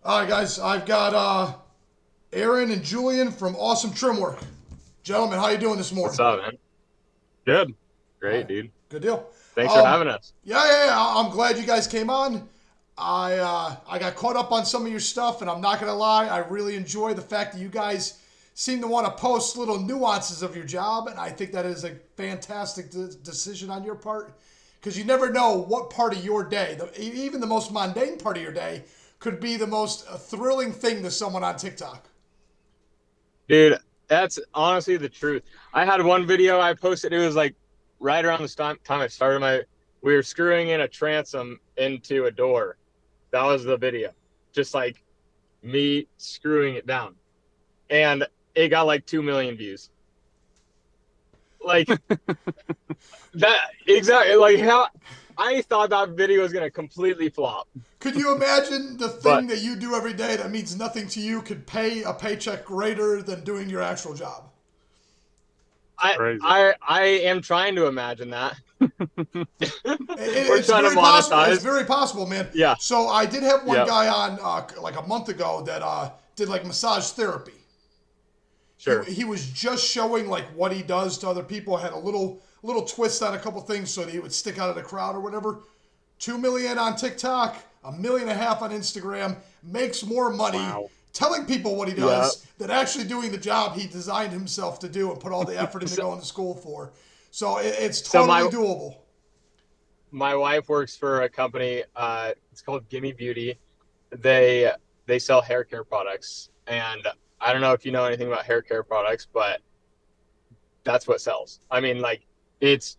All right, guys. I've got Aaron and Julian from Awesome Trim Work. Gentlemen, how you doing this What's morning? up, man? Good. All Great, right, dude. good deal. Thanks for having us. Yeah. I'm glad you guys came on. I got caught up on some of your stuff, and I'm not gonna lie, I really enjoy the fact that you guys seem to want to post little nuances of your job, and I think that is a fantastic decision on your part because you never know what part of your day, even the most mundane part of your day, could be the most thrilling thing to someone on TikTok. Dude, that's honestly the truth. I had one video I posted. It was like right around the time I started we were screwing in a transom into a door. That was the video. Just like me screwing it down. And it got like 2 million views. Like that, exactly. Like how I thought that video was going to completely flop. Could you imagine the But thing that you do every day that means nothing to you could pay a paycheck greater than doing your actual job? Crazy. I am trying to imagine that. We're It's trying to very possible. It's monetize. very possible, man. Yeah. So I did have one Yep. guy on like a month ago that did like massage therapy. Sure. He was just showing like what he does to other people. Had a little twist on a couple things so that he would stick out of the crowd or whatever. 2 million on TikTok, 1.5 million on Instagram. Makes more money Wow. telling people what he does than actually doing the job he designed himself to do and put all the effort into going to school for. So it's So totally doable. my wife works for a company. It's called Gimme Beauty. They sell hair care products, and I don't know if you know anything about hair care products, but that's what sells. I mean, like it's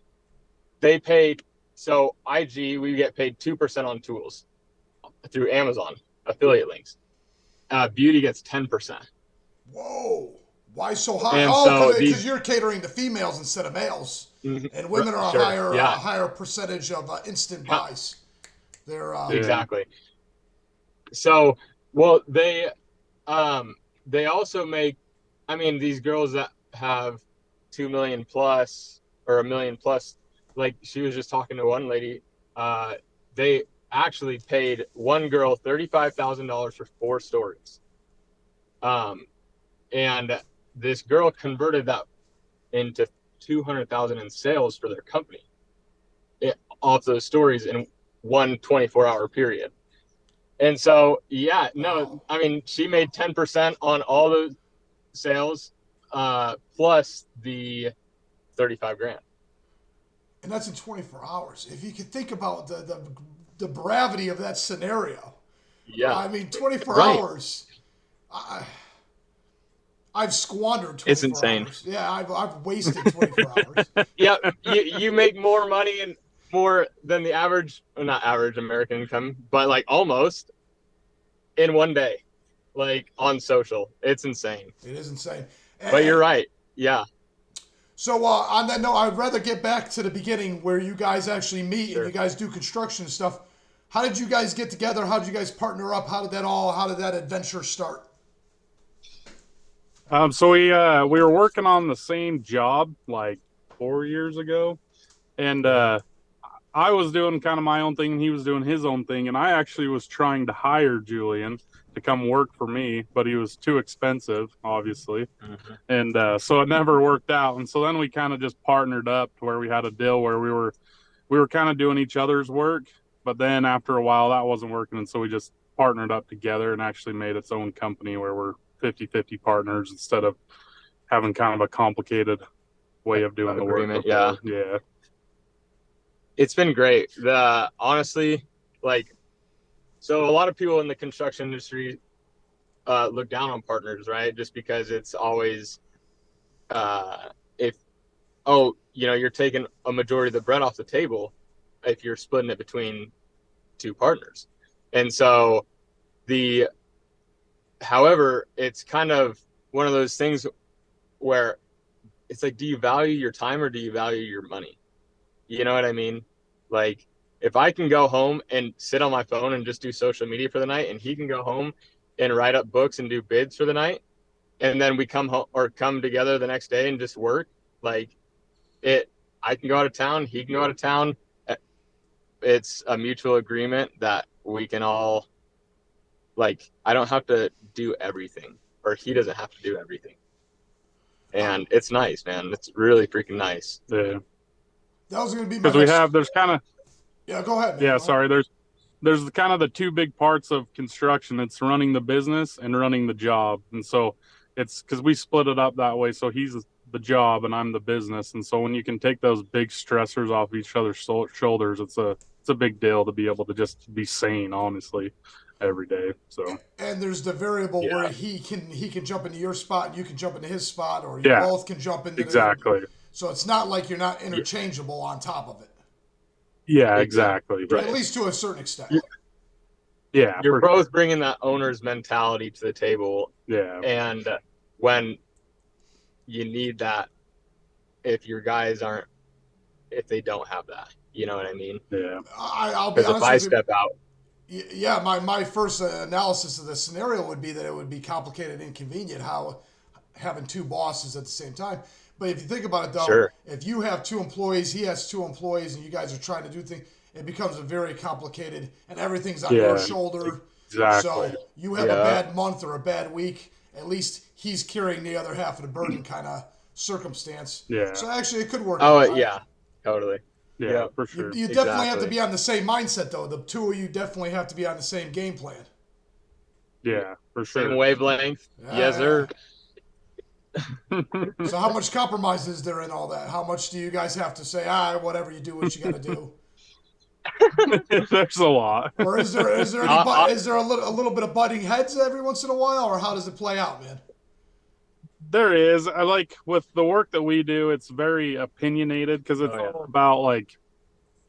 they pay. So IG, we get paid 2% on tools through Amazon affiliate links. Beauty gets 10%, Whoa. Why so high? and Oh, so because these you're catering to females instead of males, Mhm. and women are a Sure, higher yeah, higher percentage of instant Huh. buys. They're Yeah. Exactly. So, well, they also make. I mean, these girls that have 2 million plus or 1 million plus, like she was just talking to one lady. They actually paid one girl $35,000 for 4 stories. Um, and this girl converted that into 200,000 in sales for their company off those stories in one 24-hour period. And so, yeah, no, wow, I mean, she made 10% on all those sales, plus the 35 grand. and that's in 24 hours. If you could think about the gravity of that scenario, Yeah, I mean, 24 right. hours. I, I've squandered It's 24 insane. hours. Yeah, I've wasted 24 hours. Yeah, you make more money and more than the average, well, not average American income, but like almost in one day, like on social. It's insane. It is insane. But you're And, right. Yeah, so on that note, I'd rather get back to the beginning where you guys actually meet and you sure. guys do construction and stuff. How did you guys get together? How did you guys partner up? How did that adventure start? So we were working on the same job like 4 years ago, and I was doing kind of my own thing, and he was doing his own thing, and I actually was trying to hire Julian to come work for me, but he was too expensive, obviously, Mhm. and so it never worked out. And so then we kind of just partnered up to where we had a deal where we were kind of doing each other's work, but then after a while that wasn't working, and so we just partnered up together and actually made its own company where we're 50-50 partners instead of having kind of a complicated way of doing the work Agreement. before. Yeah, Yeah. it's been great. The honestly, like, so a lot of people in the construction industry look down on partners, right? Just because it's always if you're taking a majority of the bread off the table if you're splitting it between two partners. And so the however, it's kind of one of those things where it's like, do you value your time or do you value your money? You know what I mean? Like, if I can go home and sit on my phone and just do social media for the night, and he can go home and write up books and do bids for the night, and then we come home or come together the next day and just work, like it, I can go out of town, he can go out of town. It's a mutual agreement that we can all like I don't have to do everything, or he doesn't have to do everything. And it's nice, man. It's really freaking nice. Yeah. That was going to be my Because there's kind of, Yeah, go ahead, man. yeah, Go sorry. ahead. There's kind of the two big parts of construction. It's running the business and running the job. And so it's because we split it up that way. So he's the job and I'm the business. And so when you can take those big stressors off each other's shoulders, it's a big deal to be able to just be sane, honestly, every day. So And there's the variable Yeah. where he can jump into your spot and you can jump into his spot, or you Yeah, both can jump into exactly. So it's not like you're not interchangeable on top of it. Yeah, exactly. Right. At least to a certain extent. Yeah, You're for both sure. bringing that owner's mentality to the table, Yeah, and when you need that, if your guys aren't, if they don't have that, you know what I mean? yeah, I'll be Because honest if I with you. step out, Yeah, my first analysis of the scenario would be that it would be complicated and inconvenient how having two bosses at the same time. But if you think about it, though, Sure. if you have two employees, he has two employees, and you guys are trying to do things, it becomes a very complicated, and everything's on your Yeah. shoulder. exactly. So you have a Yeah. bad month or a bad week, at least he's carrying the other half of the burden kind of circumstance. Yeah. So actually, it could work. oh out. yeah, totally. Yeah, Yeah. for You, sure. you definitely have to Exactly. be on the same mindset, though. The two of you definitely have to be on the same game plan. Yeah, for Same sure. wavelength. Yeah. Yes, sir. So how much compromise is there in all that? How much do you guys have to say, whatever you do, what you got to do? There's a lot. Or is there any is there a little bit of butting heads every once in a while, or how does it play out, man? There is. I like with the work that we do, it's very opinionated because it's Oh, yeah. all about like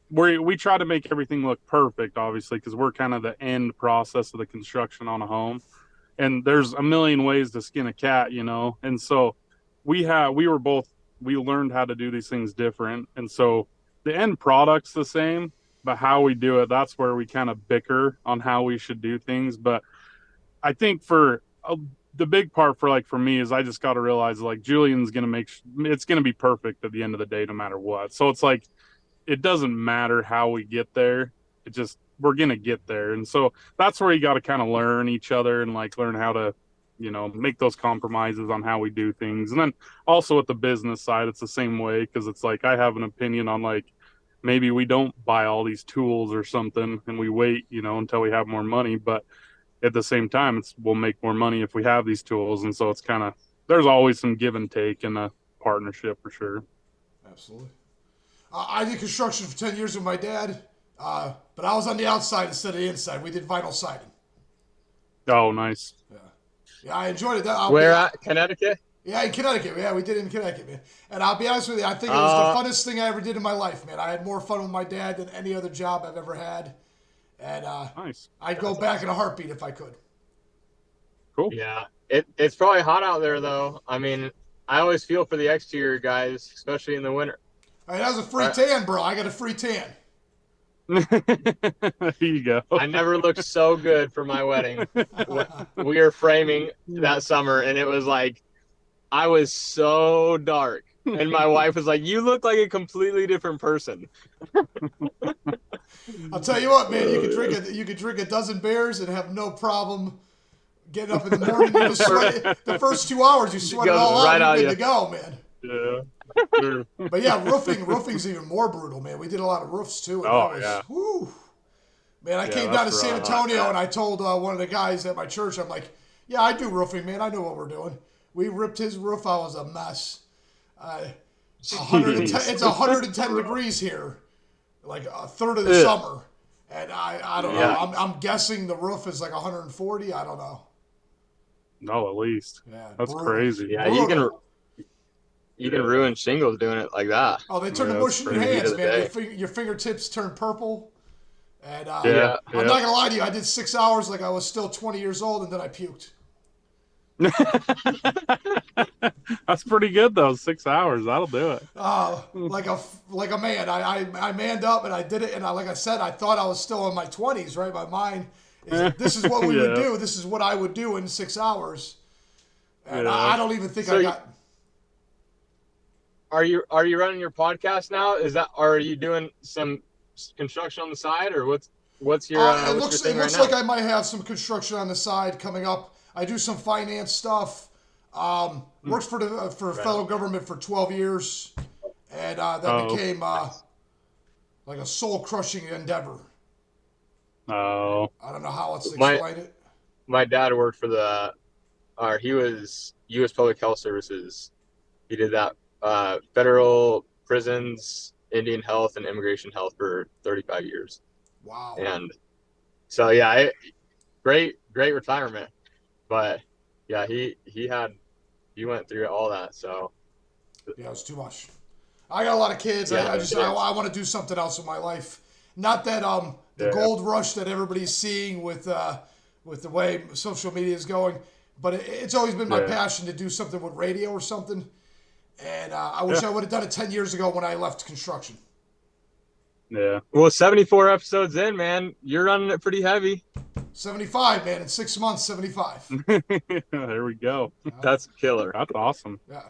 we try to make everything look perfect, obviously, because we're kind of the end process of the construction on a home. And there's a million ways to skin a cat, you know. And so we learned how to do these things different. And so the end product's the same, but how we do it, that's where we kind of bicker on how we should do things. But I think the big part for me is I just got to realize like Julian's going to it's going to be perfect at the end of the day, no matter what. So it's like, it doesn't matter how we get there. We're going to get there. And so that's where you got to kind of learn each other and like learn how to, you know, make those compromises on how we do things. And then also with the business side, it's the same way. Because it's like, I have an opinion on like, maybe we don't buy all these tools or something and we wait, you know, until we have more money. But at the same time, we'll make more money if we have these tools. And so it's kind of, there's always some give and take in a partnership for sure. Absolutely. I did construction for 10 years with my dad, but I was on the outside instead of the inside. We did vinyl siding. Oh, nice. Yeah, I enjoyed it. Where at? Connecticut? Yeah, in Connecticut. Yeah, we did it in Connecticut, man. And I'll be honest with you, I think it was the funnest thing I ever did in my life, man. I had more fun with my dad than any other job I've ever had. And Nice. I'd go back in a heartbeat if I could. Cool. Yeah. It's probably hot out there, though. I mean, I always feel for the exterior guys, especially in the winter. All right, that was a free tan, bro. I got a free tan. There you go. I never looked so good for my wedding. We were framing that summer, and it was like, I was so dark. And my wife was like, you look like a completely different person. I'll tell you what, man. You could drink a dozen beers and have no problem getting up in the morning. You sweat, the first 2 hours, you sweat it all right out. out You're of good to go, man. Yeah. Sure. But yeah, roofing's even more brutal, man. We did a lot of roofs too. And Oh, that was, yeah. Whew. Man, I Yeah, came down to that's San rough. Antonio and I told one of the guys at my church, I'm like, yeah, I do roofing, man. I know what we're doing. We ripped his roof. I was a mess. 110, Jeez. it's 110 degrees here, like a third of the summer. And I don't Yeah. know. I'm guessing the roof is like 140. I don't know. No, at least. Yeah, That's brutal. crazy. Yeah, Brutal. you can ruin shingles doing it like that. Oh, they turn Yeah, to mush that's in your crazy hands, to the man. day. Your fingertips turn purple. And Yeah. I'm not gonna lie to you. I did 6 hours like I was still 20 years old, and then I puked. That's pretty good though. 6 hours. That'll do it. Like a man. I manned up and I did it. And like I said, I thought I was still in my 20s, right? My mind is like, this is what we would Yeah. do. This is what I would do in 6 hours. And Yeah. I don't even think So I got. Are you running your podcast now? Are you doing some construction on the side, or what's What's your It what's looks your thing right like now? I might have some construction on the side coming up. I do some finance stuff. Works for the federal government for 12 years, and that became like a soul crushing endeavor. Oh. I don't know how else to My explain it. my dad worked for he was U.S. Public Health Services. He did that federal prisons, Indian health, and immigration health for 35 years. Wow. And so yeah, great retirement. But yeah, he went through all that. So Yeah, it was too much. I got a lot of kids. Yeah, I want to do something else with my life. Not that the gold rush that everybody's seeing with the way social media is going, but it's always been my passion to do something with radio or something. And I wish I would have done it 10 years ago when I left construction. Yeah. well, 74 episodes in, man, you're running it pretty heavy. 75, man. In 6 months, 75. There we go. That's killer. That's awesome. Yeah.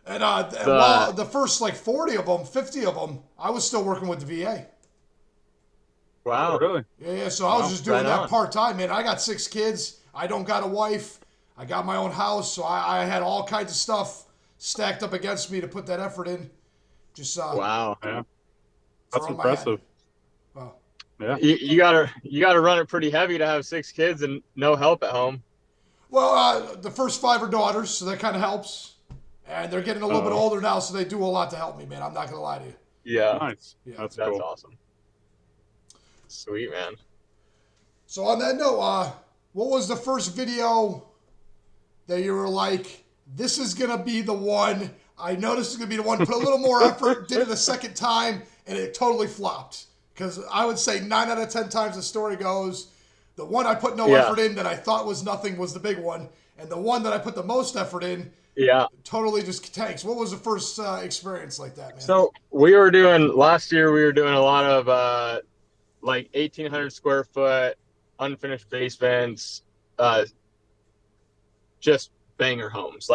And while the first like 40 of them, 50 of them, I was still working with the VA. Wow. Oh, really? Yeah. So I was just doing right that on. part-time, man. I got 6 kids. I don't got a wife. I got my own house. So I had all kinds of stuff stacked up against me to put that effort in. Just Wow. Yeah. That's throwing my hat. impressive. Well, Yeah. You gotta run it pretty heavy to have 6 kids and no help at home. Well, the first 5 are daughters, so that kind of helps. And they're getting a little bit older now, so they do a lot to help me, man. I'm not going to lie to you. Yeah. Nice. Yeah. That's That's cool. awesome. Sweet, man. So on that note, what was the first video that you were like, this is going to be the one? I know this is going to be the one. Put a little more effort, did it a second time, and it totally flopped. Because I would say 9 out of 10 times the story goes, the one I put no effort in that I thought was nothing was the big one. And the one that I put the most effort in totally just tanks. What was the first experience like that, man? So last year we were doing a lot of like 1,800 square foot unfinished basements, just banger homes.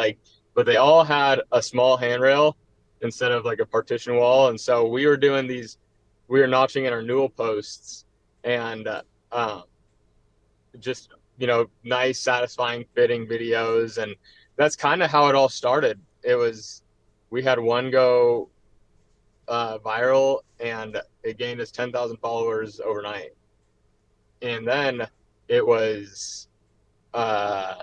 But they all had a small handrail instead of like a partition wall. And so we were doing we were notching in our newel posts and just, nice, satisfying fitting videos. And that's kind of how it all started. We had one go viral and it gained us 10,000 followers overnight. And then it was, then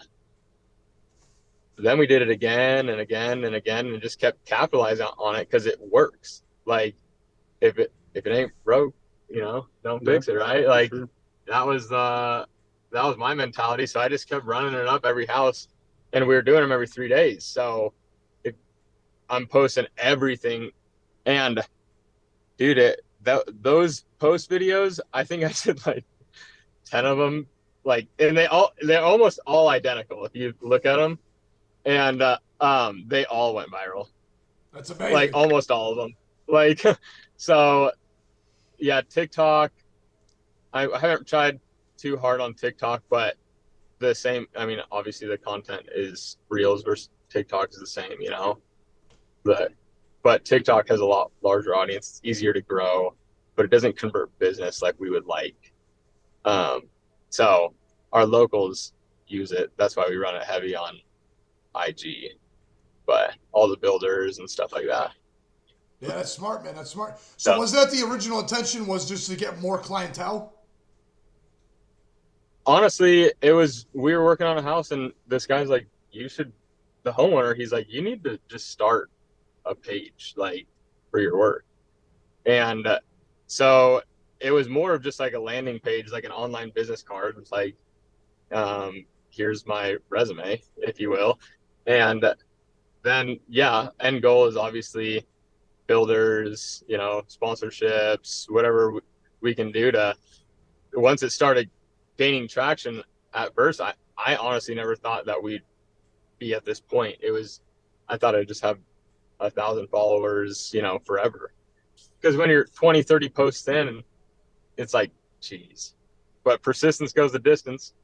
we did it again and again and again and just kept capitalizing on it because it works. Like if it ain't broke, don't fix it, right? Like Sure. that was my mentality. So I just kept running it up every house, and we were doing them every 3 days. So I'm posting everything, and dude, those post videos, I think I did like 10 of them, and they're almost all identical if you look at them, and they all went viral. That's amazing. Like almost all of them. So yeah, TikTok. I haven't tried too hard on TikTok, but obviously the content is Reels versus TikTok is the same, but TikTok has a lot larger audience. It's easier to grow, but it doesn't convert business like we would like. So our locals use it. That's why we run it heavy on IG, but all the builders and stuff like that. Yeah, that's smart, man. That's smart. So was that the original intention, was just to get more clientele? Honestly, we were working on a house and this guy's like, the homeowner, he's like, you need to just start a page for your work. And so it was more of just like a landing page, like an online business card. It's like, here's my resume, if you will. And then, end goal is obviously builders, sponsorships, whatever we can do once it started gaining traction. At first, I honestly never thought that we'd be at this point. I thought I'd just have 1,000 followers, forever. Because when you're 20, 30 posts in, it's like, geez. But persistence goes the distance.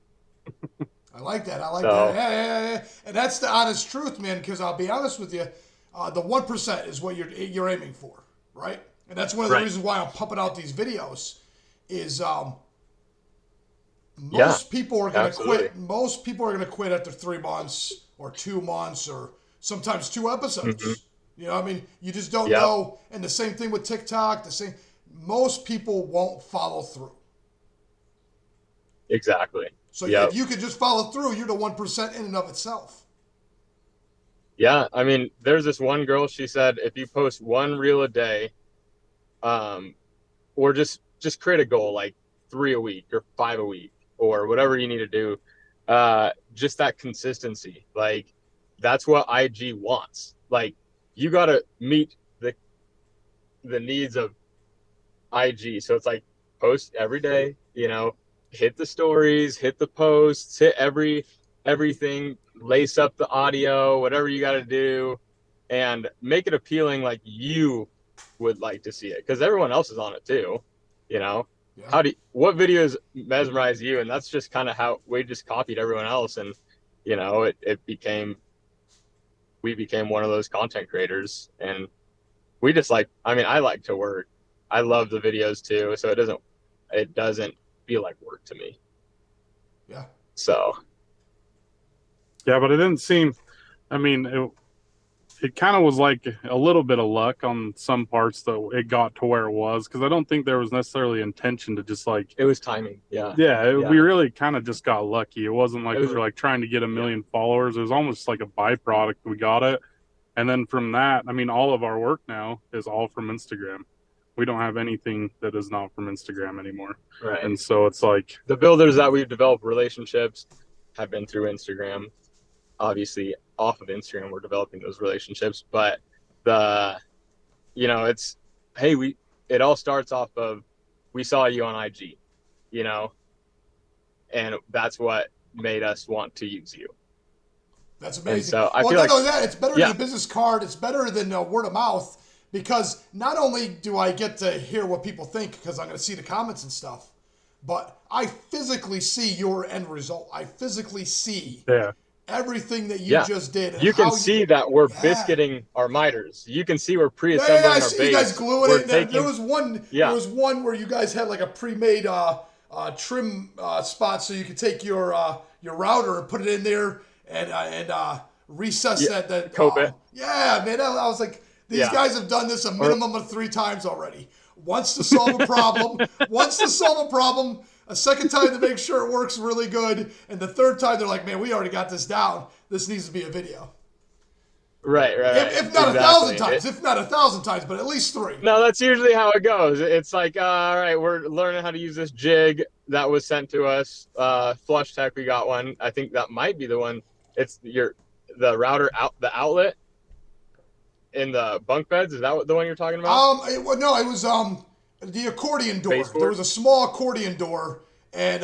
I like that. That. Yeah. And that's the honest truth, man, because I'll be honest with you, the 1% is what you're aiming for, right? And that's one of the reasons why I'm pumping out these videos is most people are going to quit. Most people are going to quit after 3 months or 2 months or sometimes 2 episodes. Mm-hmm. You know, I mean, you just don't know. And the same thing with TikTok. Most people won't follow through. Exactly. So if you could just follow through, you're the 1% in and of itself. Yeah, I mean, there's this one girl. She said, if you post 1 reel a day, or just create a goal like 3 a week or 5 a week or whatever you need to do, just that consistency. Like, that's what IG wants. Like, you got to meet the needs of IG. So it's like post every day, you know, hit the stories, hit the posts, hit everything, lace up the audio, whatever you got to do, and make it appealing like you would like to see it, because everyone else is on it too, you know. What videos mesmerize you? And that's just kind of how we just copied everyone else, and you know, we became one of those content creators. And we just I like to work. I love the videos too, so it doesn't feel like work to me. Yeah. So. Yeah, but it didn't seem. I mean, it kind of was like a little bit of luck on some parts, though. It got to where it was, because I don't think there was necessarily intention to just like. It was timing. Yeah. We really kind of just got lucky. It wasn't like we were like trying to get 1 million followers. It was almost like a byproduct. We got it, and then from that, I mean, all of our work now is all from Instagram. We don't have anything that is not from Instagram anymore. Right. And so it's like the builders that we've developed relationships have been through Instagram. Obviously, off of Instagram, we're developing those relationships, but it all starts off of, we saw you on IG, you know, and that's what made us want to use you. That's amazing. And so I feel not only that, it's better than a business card. It's better than word of mouth, because not only do I get to hear what people think, because I'm going to see the comments and stuff, but I physically see your end result. I physically see everything that you just did. You can see that we're biscuiting our miters. You can see we're pre-assembling our base. You guys gluing it. There was one where you guys had like a pre-made trim spot, so you could take your router and put it in there and recess that. Cope it. Yeah, man. I was like, these guys have done this a minimum of 3 times already. Once to solve a problem. A second time to make sure it works really good. And the third time, they're like, man, we already got this down. This needs to be a video. Right. If not 1,000 times. If not 1,000 times, but at least 3. No, that's usually how it goes. It's like, all right, we're learning how to use this jig that was sent to us. Flush Tech, we got one. I think that might be the one. It's the router the outlet in the bunk beds. Is that the one you're talking about? It was the accordion door. Baseboard? There was a small accordion door, and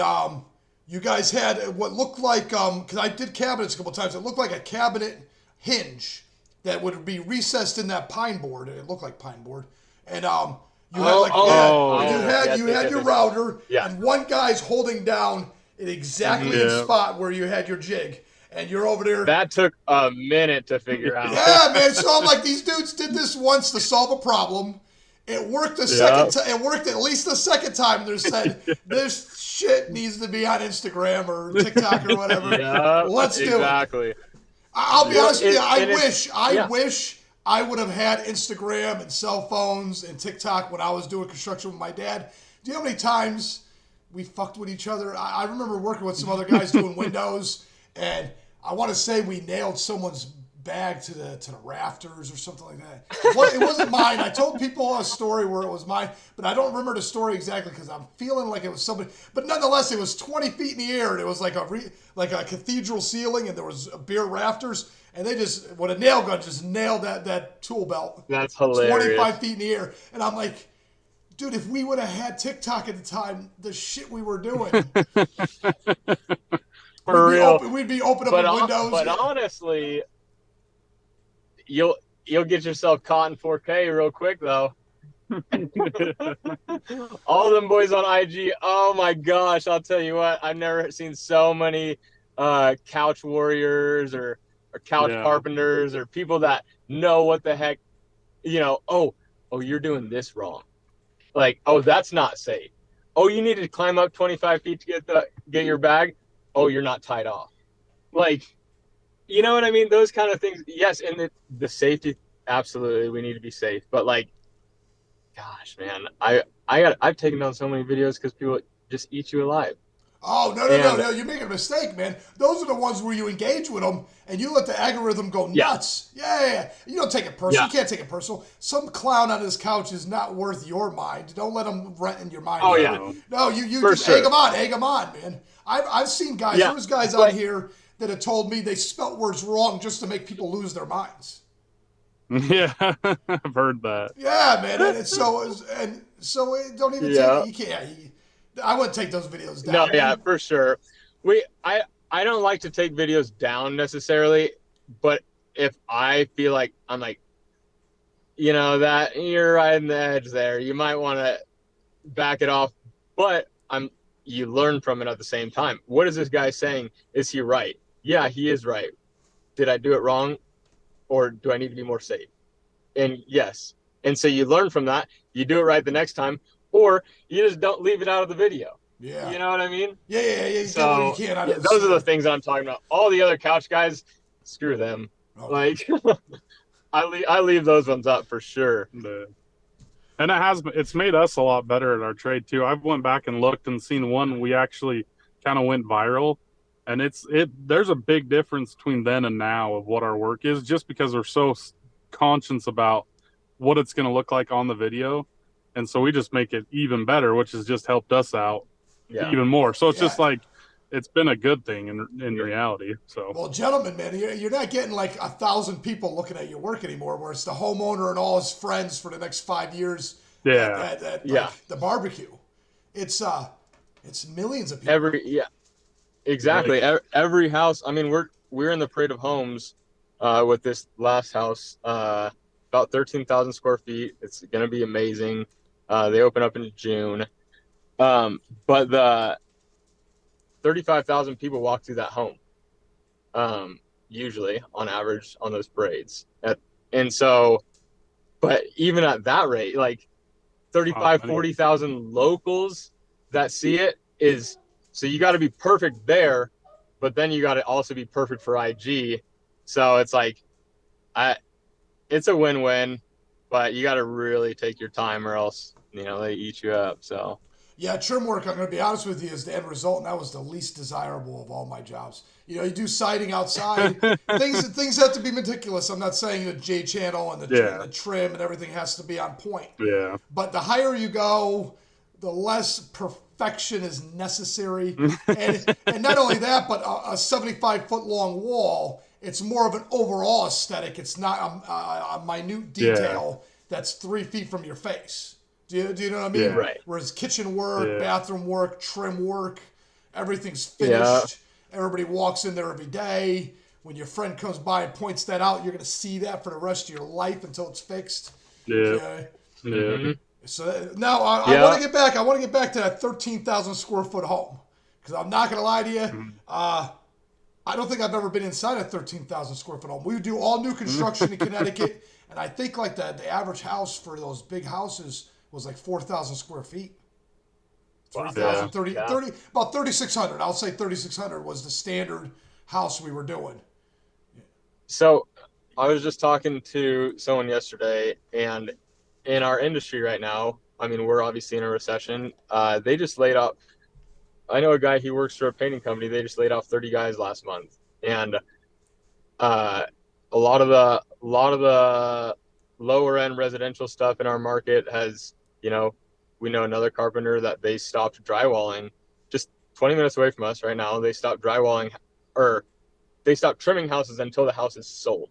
you guys had what looked like, because I did cabinets a couple times, it looked like a cabinet hinge that would be recessed in that pine board. It looked like pine board. And you had your router, and one guy's holding down at exactly the spot where you had your jig. And you're over there. That took a minute to figure out. Yeah, man. So I'm like, these dudes did this once to solve a problem. It worked a second time. It worked at least the second time. They said, this shit needs to be on Instagram or TikTok or whatever. Let's do it. Exactly. I'll be honest with you. I wish I would have had Instagram and cell phones and TikTok when I was doing construction with my dad. Do you know how many times we fucked with each other? I remember working with some other guys doing windows, and I want to say we nailed someone's bag to the rafters or something like that. It wasn't mine. I told people a story where it was mine, but I don't remember the story exactly because I'm feeling like it was somebody. But nonetheless, it was 20 feet in the air, and it was like a cathedral ceiling, and there was bare rafters, and they just, with a nail gun, just nailed that tool belt. That's hilarious. 25 feet in the air. And I'm like, dude, if we would have had TikTok at the time, the shit we were doing. We'd be opening up windows. But honestly, you'll get yourself caught in 4K real quick though. All of them boys on IG. Oh my gosh, I'll tell you what. I've never seen so many couch warriors or couch carpenters or people that know what the heck, you know. Oh, you're doing this wrong. Like, oh, that's not safe. Oh, you need to climb up 25 feet to get your bag. Oh, you're not tied off. Like, you know what I mean? Those kind of things. Yes, and the safety, absolutely, we need to be safe. But like, gosh, man, I've taken down so many videos because people just eat you alive. Oh, no, no, no, And no. You're making a mistake, man. Those are the ones where you engage with them and you let the algorithm go yeah, nuts. Yeah. You don't take it personal. yeah. You can't take it personal. Some clown on his couch is not worth your mind. Don't let him rent in your mind. Oh, either. yeah. No, you For just sure. egg them on, man. I've seen guys, Yeah. there's guys on here that have told me they spelt words wrong just to make people lose their minds. Yeah, I've heard that. Yeah, man. And so don't even Yeah. take, you can't. I wouldn't take those videos down. No, man. yeah, for sure. I don't like to take videos down necessarily, but if I feel like I'm like, you know, that you're right on the edge there, you might want to back it off. But you learn from it at the same time. What is this guy saying? Is he right? Yeah, he is right. Did I do it wrong, or do I need to be more safe? And yes, and so you learn from that. You do it right the next time, or you just don't leave it out of the video. Yeah. You know what I mean? Yeah. You So get what you can. those are the things I'm talking about. All the other couch guys, screw them. Oh. Like I leave those ones up for sure. And it's made us a lot better at our trade too. I've went back and looked and seen one we actually kind of went viral, and there's a big difference between then and now of what our work is, just because we're so conscious about what it's going to look like on the video, and so we just make it even better, which has just helped us out even more. So it's just like, it's been a good thing in reality. So, well, gentlemen, man, you're not getting like 1,000 people looking at your work anymore, where it's the homeowner and all his friends for the next 5 years. Yeah. Like, the barbecue. It's millions of people. Exactly. Every house. I mean, we're in the Parade of Homes with this last house, about 13,000 square feet. It's gonna be amazing. They open up in June, but the 35,000 people walk through that home, usually on average on those parades. And so, but even at that rate, like 40,000 locals that see it is, so you got to be perfect there, but then you got to also be perfect for IG. So it's like, it's a win-win, but you got to really take your time or else, you know, they eat you up. So. Yeah, trim work, I'm going to be honest with you, is the end result, and that was the least desirable of all my jobs. You know, you do siding outside. things have to be meticulous. I'm not saying the J channel and the trim and everything has to be on point. Yeah. But the higher you go, the less perfection is necessary. and not only that, but a 75-foot long wall, it's more of an overall aesthetic. It's not a minute detail that's 3 feet from your face. Do you know what I mean? Yeah. Right. Whereas kitchen work, bathroom work, trim work, everything's finished. Everybody walks in there every day. When your friend comes by and points that out, you're going to see that for the rest of your life until it's fixed. Yeah. Okay? Yeah. Mm-hmm. So now I want to get back. I want to get back to that 13,000 square foot home, because I'm not going to lie to you. I don't think I've ever been inside a 13,000 square foot home. We do all new construction in Connecticut, and I think like the average house for those big houses was like 4,000 square feet. 3,000, 30, about 3,600. I'll say 3,600 was the standard house we were doing. So I was just talking to someone yesterday, and in our industry right now, I mean, we're obviously in a recession. They just laid off, I know a guy, he works for a painting company. They just laid off 30 guys last month. And a lot of the lower end residential stuff in our market has, you know, we know another carpenter that they stopped drywalling just 20 minutes away from us right now. They stopped drywalling, or they stopped trimming houses until the house is sold.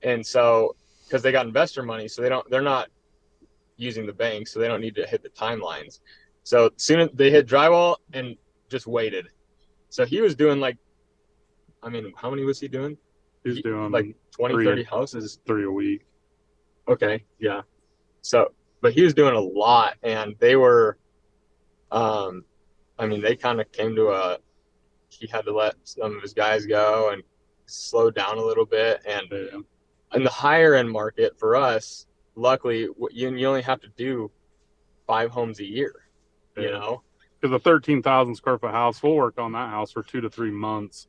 And so, because they got investor money, so they're not using the bank, so they don't need to hit the timelines. So soon as they hit drywall and just waited. So he was doing like, I mean, how many was he doing? He's doing like 20, 30 houses. 3 a week. Okay, yeah. So, but he was doing a lot, and they were, I mean, they kind of came to he had to let some of his guys go and slow down a little bit. And in the higher end market for us, luckily, you only have to do 5 homes a year. you know. Because a 13,000 square foot house, we'll work on that house for 2 to 3 months,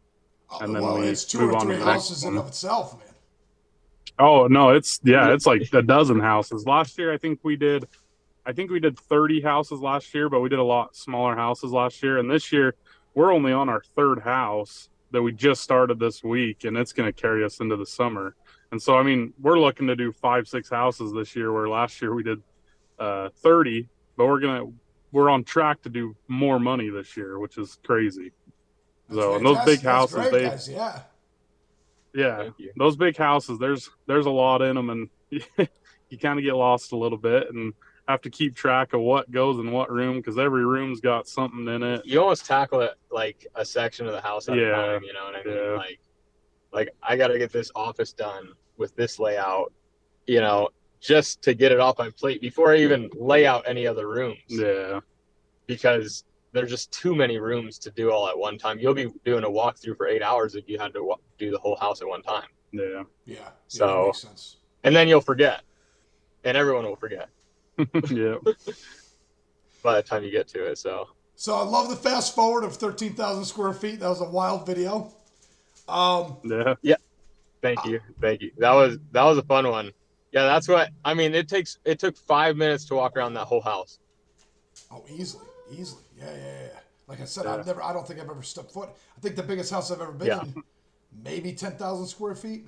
and then we it's 2 move or on to 3 the next houses one. in of itself, man. Oh no, it's like a dozen houses. Last year, I think we did 30 houses last year, but we did a lot smaller houses last year. And this year, we're only on our 3rd house that we just started this week, and it's going to carry us into the summer. And so, I mean, we're looking to do 5, 6 houses this year, where last year we did 30, but we're on track to do more money this year, which is crazy. So, and those big houses, that's great, guys. Yeah, those big houses, there's a lot in them, and you kind of get lost a little bit and have to keep track of what goes in what room, because every room's got something in it. You almost tackle it like a section of the house at a time, you know what I mean? Like I got to get this office done with this layout, you know, just to get it off my plate before I even lay out any other rooms. Yeah. Because there's just too many rooms to do all at one time. You'll be doing a walkthrough for 8 hours if you had to do the whole house at one time. Yeah. So, that makes sense. And then you'll forget, and everyone will forget. Yeah. By the time you get to it, so I love the fast forward of 13,000 square feet. That was a wild video. Yeah. Thank you. That was a fun one. Yeah, that's what I mean. It took 5 minutes to walk around that whole house. Oh, easily. Yeah. Like I said, I don't think I've ever stepped foot. I think the biggest house I've ever been in, maybe 10,000 square feet.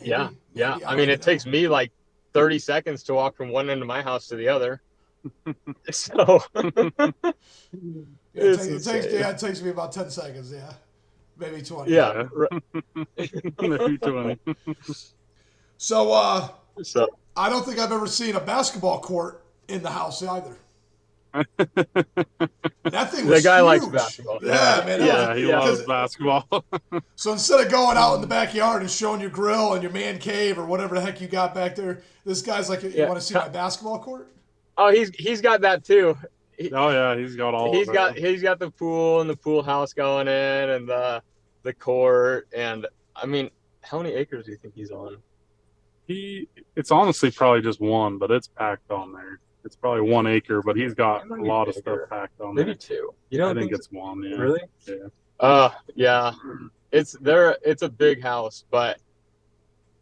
Maybe, yeah. I mean, it takes me like 30 seconds to walk from one end of my house to the other. So it takes me about 10 seconds. Yeah, maybe 20. Yeah, maybe 20. So I don't think I've ever seen a basketball court in the house either. That thing was the guy huge. likes basketball. Yeah, man. He loves basketball. So instead of going out in the backyard and showing your grill and your man cave or whatever the heck you got back there, this guy's like, you want to see my basketball court? Oh, he's got that too. He's got all. He's got the pool and the pool house going in and the court, and I mean, how many acres do you think he's on? It's honestly probably just one, but it's packed on there. It's probably 1 acre, but he's got a lot of stuff packed on there. Maybe 2. You don't think it's 1? Yeah. Really? Yeah. Yeah. It's a big house, but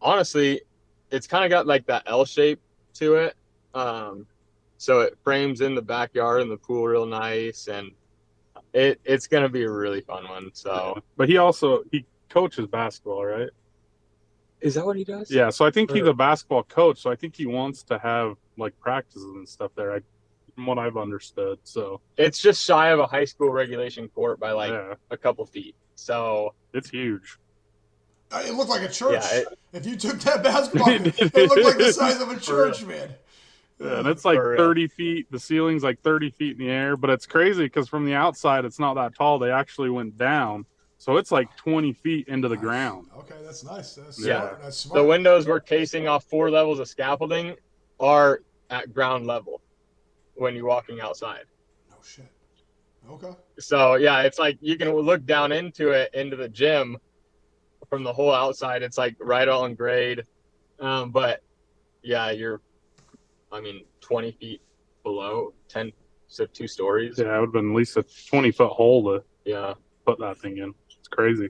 honestly, it's kind of got like that L shape to it. So it frames in the backyard and the pool real nice, and it's gonna be a really fun one. So, but he coaches basketball, right? Is that what he does? Yeah. So I think he's a basketball coach. So I think he wants to have like practices and stuff there, from what I've understood. So it's just shy of a high school regulation court by like a couple feet. So it's huge. It looked like a church. Yeah, if you took that basketball, it looked like the size of a church, man. Yeah, and it's like 30 feet. The ceiling's like 30 feet in the air, but it's crazy because from the outside, it's not that tall. They actually went down. So it's like 20 feet into the ground. Okay, that's nice. That's yeah. smart. That's smart. The windows we're casing off 4 levels of scaffolding are at ground level when you're walking outside. No shit. Okay. So, yeah, it's like you can look down into the gym from the whole outside. It's like right on grade. But, yeah, 20 feet below, 10, so 2 stories. Yeah, it would have been at least a 20-foot hole to put that thing in. It's crazy.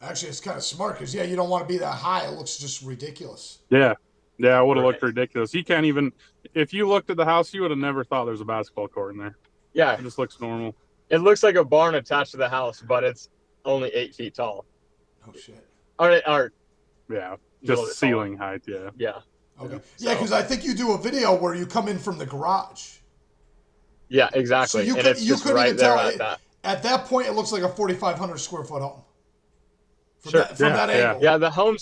Actually, it's kind of smart because, you don't want to be that high. It looks just ridiculous. Yeah. Yeah, it would have looked ridiculous. You can't even, if you looked at the house, you would have never thought there was a basketball court in there. Yeah. It just looks normal. It looks like a barn attached to the house, but it's only 8 feet tall. Oh, shit. Or yeah, just ceiling height, yeah. Yeah. Okay. Yeah, because I think you do a video where you come in from the garage. Yeah, exactly. So it's just right there at that. At that point, it looks like a 4,500 square foot home. From that angle. Yeah, the home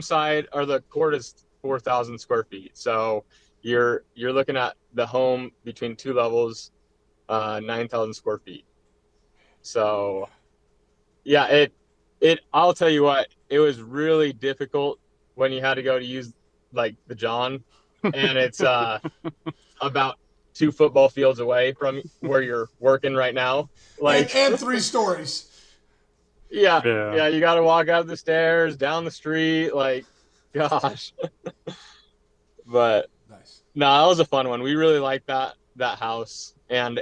side or the court is 4,000 square feet. So you're looking at the home between 2 levels, 9,000 square feet. So yeah, I'll tell you what, it was really difficult when you had to go to use like the John, and it's about 2 football fields away from where you're working right now. Like and 3 stories. Yeah, you got to walk out the stairs, down the street, like, gosh. But nice. No, that was a fun one. We really liked that house, and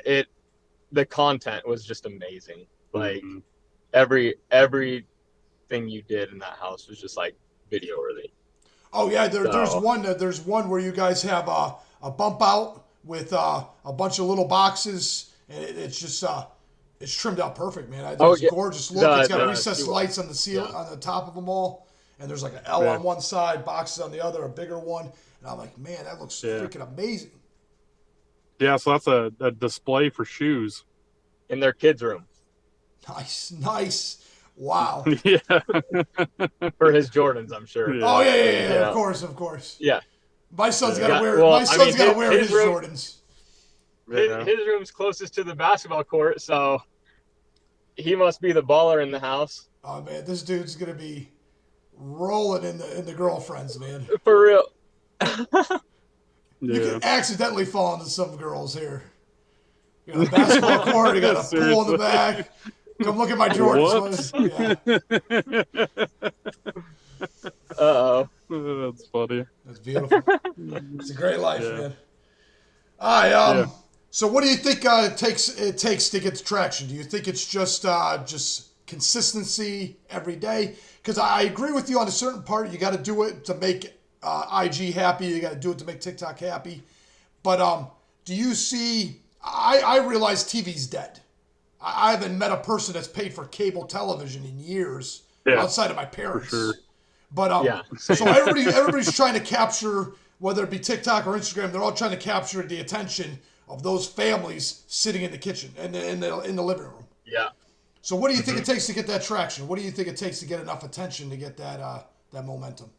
the content was just amazing. Like everything you did in that house was just like video worthy. Oh yeah, there's one where you guys have a bump out with a bunch of little boxes, and it's just it's trimmed out perfect, man. It's a gorgeous look. It's got recessed lights on the ceiling, on the top of them all, and there's like an L on one side, boxes on the other, a bigger one, and I'm like, man, that looks freaking amazing. Yeah, so that's a display for shoes in their kids' room. Nice. Wow. Yeah. For his Jordans, I'm sure. Yeah. Oh yeah. Of course. Yeah. My son's got to wear. Well, my son's got to wear his Jordans. His room's closest to the basketball court, so he must be the baller in the house. Oh man, this dude's gonna be rolling in the girlfriends, man. For real. You can accidentally fall into some girls here. You got a basketball court, you got a pool in the back. Come look at my Jordans. Uh-oh. That's funny. That's beautiful. It's a great life, man. All right. So what do you think it takes to get the traction? Do you think it's just consistency every day? Because I agree with you on a certain part. You got to do it to make IG happy. You got to do it to make TikTok happy. But do you see? I realize TV's dead. I haven't met a person that's paid for cable television in years outside of my parents. For sure. But so everybody's trying to capture, whether it be TikTok or Instagram, they're all trying to capture the attention of those families sitting in the kitchen and in the living room. Yeah. So what do you think it takes to get that traction? What do you think it takes to get enough attention to get that momentum?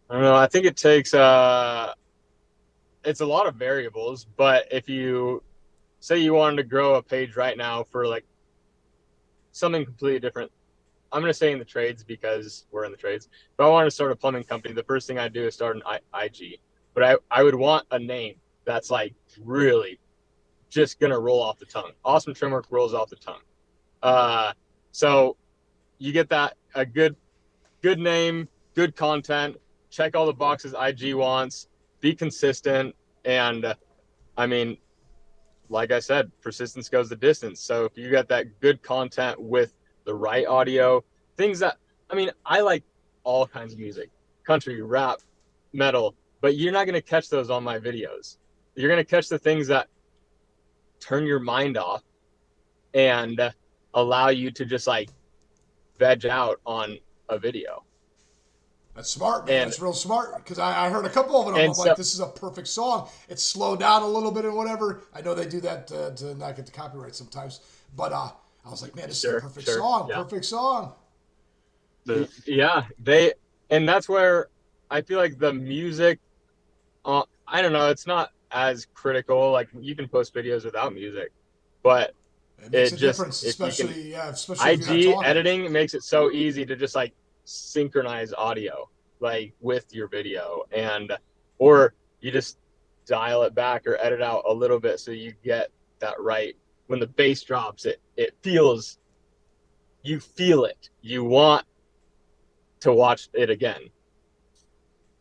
I don't know. I think it takes it's a lot of variables, but if you say you wanted to grow a page right now for like something completely different, I'm going to say in the trades because we're in the trades. If I wanted to start a plumbing company, the first thing I'd do is start an IG. But I would want a name that's like really just going to roll off the tongue. Awesome Trim Work rolls off the tongue. So you get that, a good name, good content, check all the boxes IG wants, be consistent. And I mean, like I said, persistence goes the distance. So if you got that good content with the right audio, things that, I mean, I like all kinds of music, country, rap, metal, but you're not going to catch those on my videos. You're going to catch the things that turn your mind off and allow you to just like veg out on a video. That's smart, man. That's real smart. Because I heard a couple of them. I'm like, this is a perfect song. It's slowed down a little bit and whatever. I know they do that to not get the copyright sometimes. But I was like, man, this is a perfect song. Yeah. Perfect song. Yeah. And that's where I feel like the music, I don't know, it's not as critical. Like you can post videos without music, but it makes a difference, especially IG editing makes it so easy to just like synchronize audio like with your video, and or you just dial it back or edit out a little bit so you get that right when the bass drops. You feel it, you want to watch it again.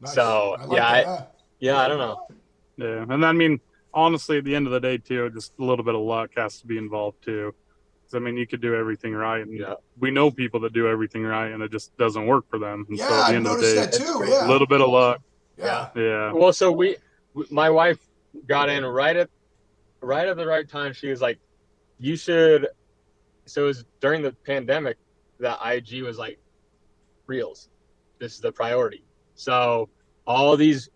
Nice. So I don't know. Yeah, and I mean, honestly, at the end of the day, too, just a little bit of luck has to be involved too. Because I mean, you could do everything right, and we know people that do everything right, and it just doesn't work for them. And so at the end of the day, that too. Yeah, a little bit of luck. Yeah. Well, so my wife got in right at the right time. She was like, "You should." So it was during the pandemic that IG was like, Reels. This is the priority. So all these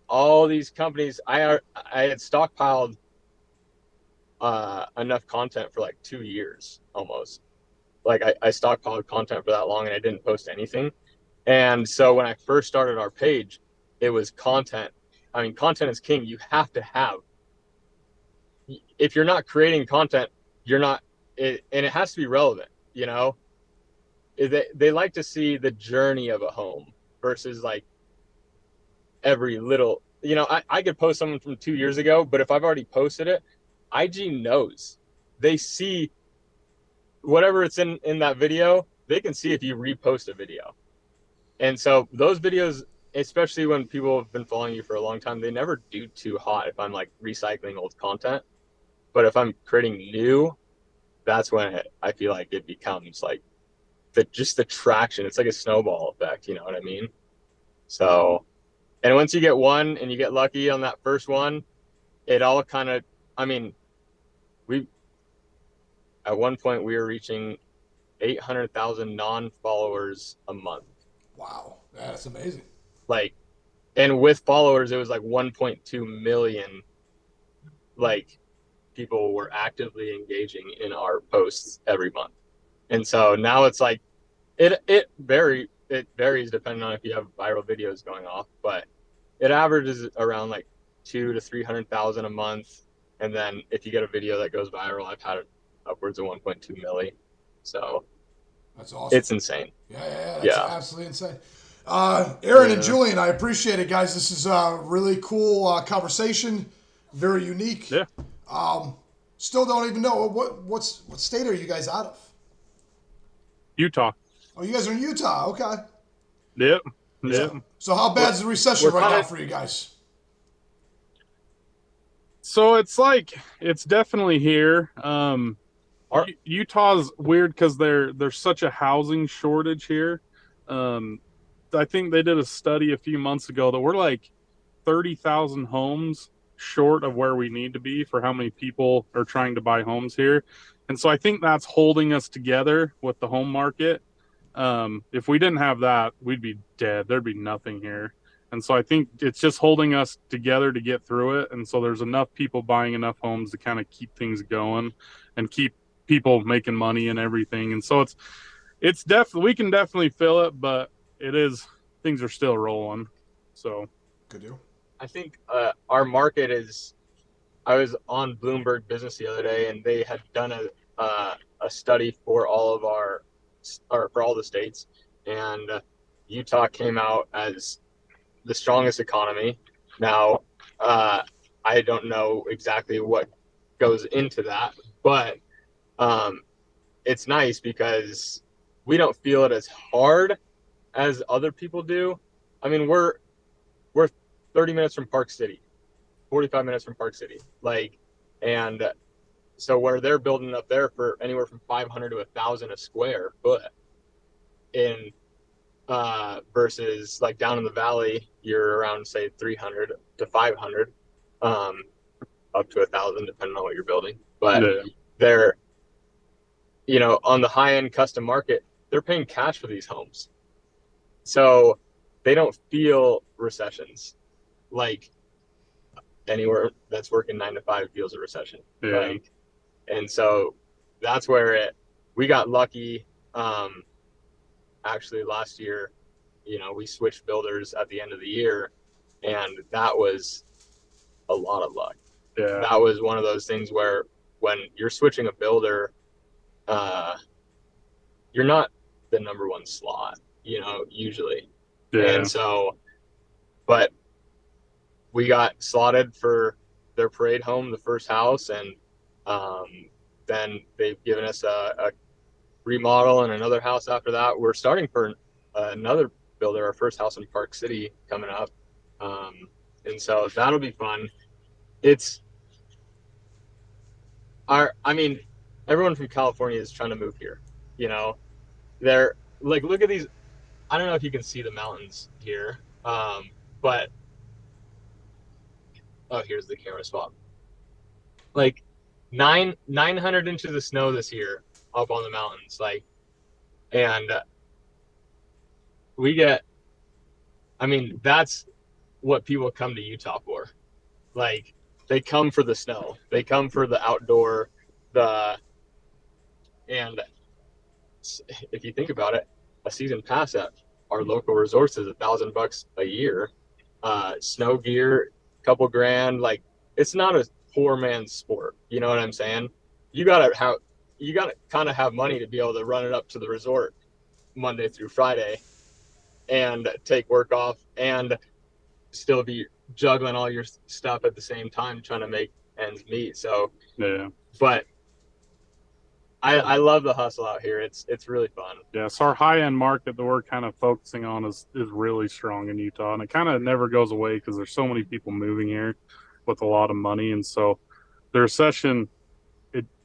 companies, I had stockpiled enough content for like 2 years almost. Like I stockpiled content for that long and I didn't post anything. And so when I first started our page, it was content. I mean, content is king. You have to have. If you're not creating content, you're not. And it has to be relevant. You know, they like to see the journey of a home versus like every little. You know, I could post something from 2 years ago, but if I've already posted it, IG knows. They see whatever it's in that video. They can see if you repost a video. And so those videos especially when people have been following you for a long time, they never do too hot if I'm like recycling old content. But if I'm creating new, that's when I feel like it becomes like just the traction. It's like a snowball effect, you know what I mean? So, and once you get one and you get lucky on that first one, it all kind of, I mean, at one point we were reaching 800,000 non-followers a month. Wow, that's amazing. Like, and with followers, it was like 1.2 million, like, people were actively engaging in our posts every month. And so now it's like, it varies depending on if you have viral videos going off, but it averages around like 200,000 to 300,000 a month. And then if you get a video that goes viral, I've had upwards of 1.2 million. So that's awesome. It's insane. Yeah, that's absolutely insane. Aaron and Julian, I appreciate it, guys. This is a really cool conversation, very unique. Yeah. Still don't even know what state are you guys out of? Utah. Oh, you guys are in Utah. Okay. Yep. So how bad is the recession right now for you guys? So it's definitely here. Utah's weird because there's such a housing shortage here. I think they did a study a few months ago that we're like 30,000 homes short of where we need to be for how many people are trying to buy homes here. And so I think that's holding us together with the home market. If we didn't have that, we'd be dead. There'd be nothing here. And so I think it's just holding us together to get through it. And so there's enough people buying enough homes to kind of keep things going and keep people making money and everything. And so it's definitely, we can definitely feel it, but things are still rolling. So good deal. I think our market I was on Bloomberg Business the other day, and they had done a study for all the states, and Utah came out as the strongest economy. Now, I don't know exactly what goes into that, but it's nice because we don't feel it as hard as other people do. I mean, we're 30 minutes from Park City, 45 minutes from Park City, and so where they're building up there for anywhere from 500 to 1,000 a square foot, in versus like down in the valley, you're around say 300 to 500, up to 1,000 depending on what you're building. But they're, on the high end custom market, they're paying cash for these homes, so they don't feel recessions like anywhere that's working 9 to 5 feels a recession. And so that's where we got lucky. Actually last year, we switched builders at the end of the year, and that was a lot of luck. That was one of those things where when you're switching a builder, you're not the number one slot, usually. And so, but we got slotted for their parade home, the first house, and then they've given us a remodel and another house after that. We're starting for another builder, our first house in Park City coming up, and so that'll be fun. Everyone from California is trying to move here. They're like, look at these. I don't know if you can see the mountains here, but here's the camera swap. Like 900 inches of snow this year up on the mountains, and we get. That's what people come to Utah for. They come for the snow. They come for the outdoor. And if you think about it, a season pass at our local resorts is $1,000 a year. Snow gear, couple grand. It's not a poor man's sport. You know what I'm saying? You gotta kind of have money to be able to run it up to the resort Monday through Friday and take work off and still be juggling all your stuff at the same time, trying to make ends meet. So, but I love the hustle out here. It's really fun. Yeah, so our high-end market that we're kind of focusing on is really strong in Utah, and it kind of never goes away because there's so many people moving here with a lot of money, and so the recession,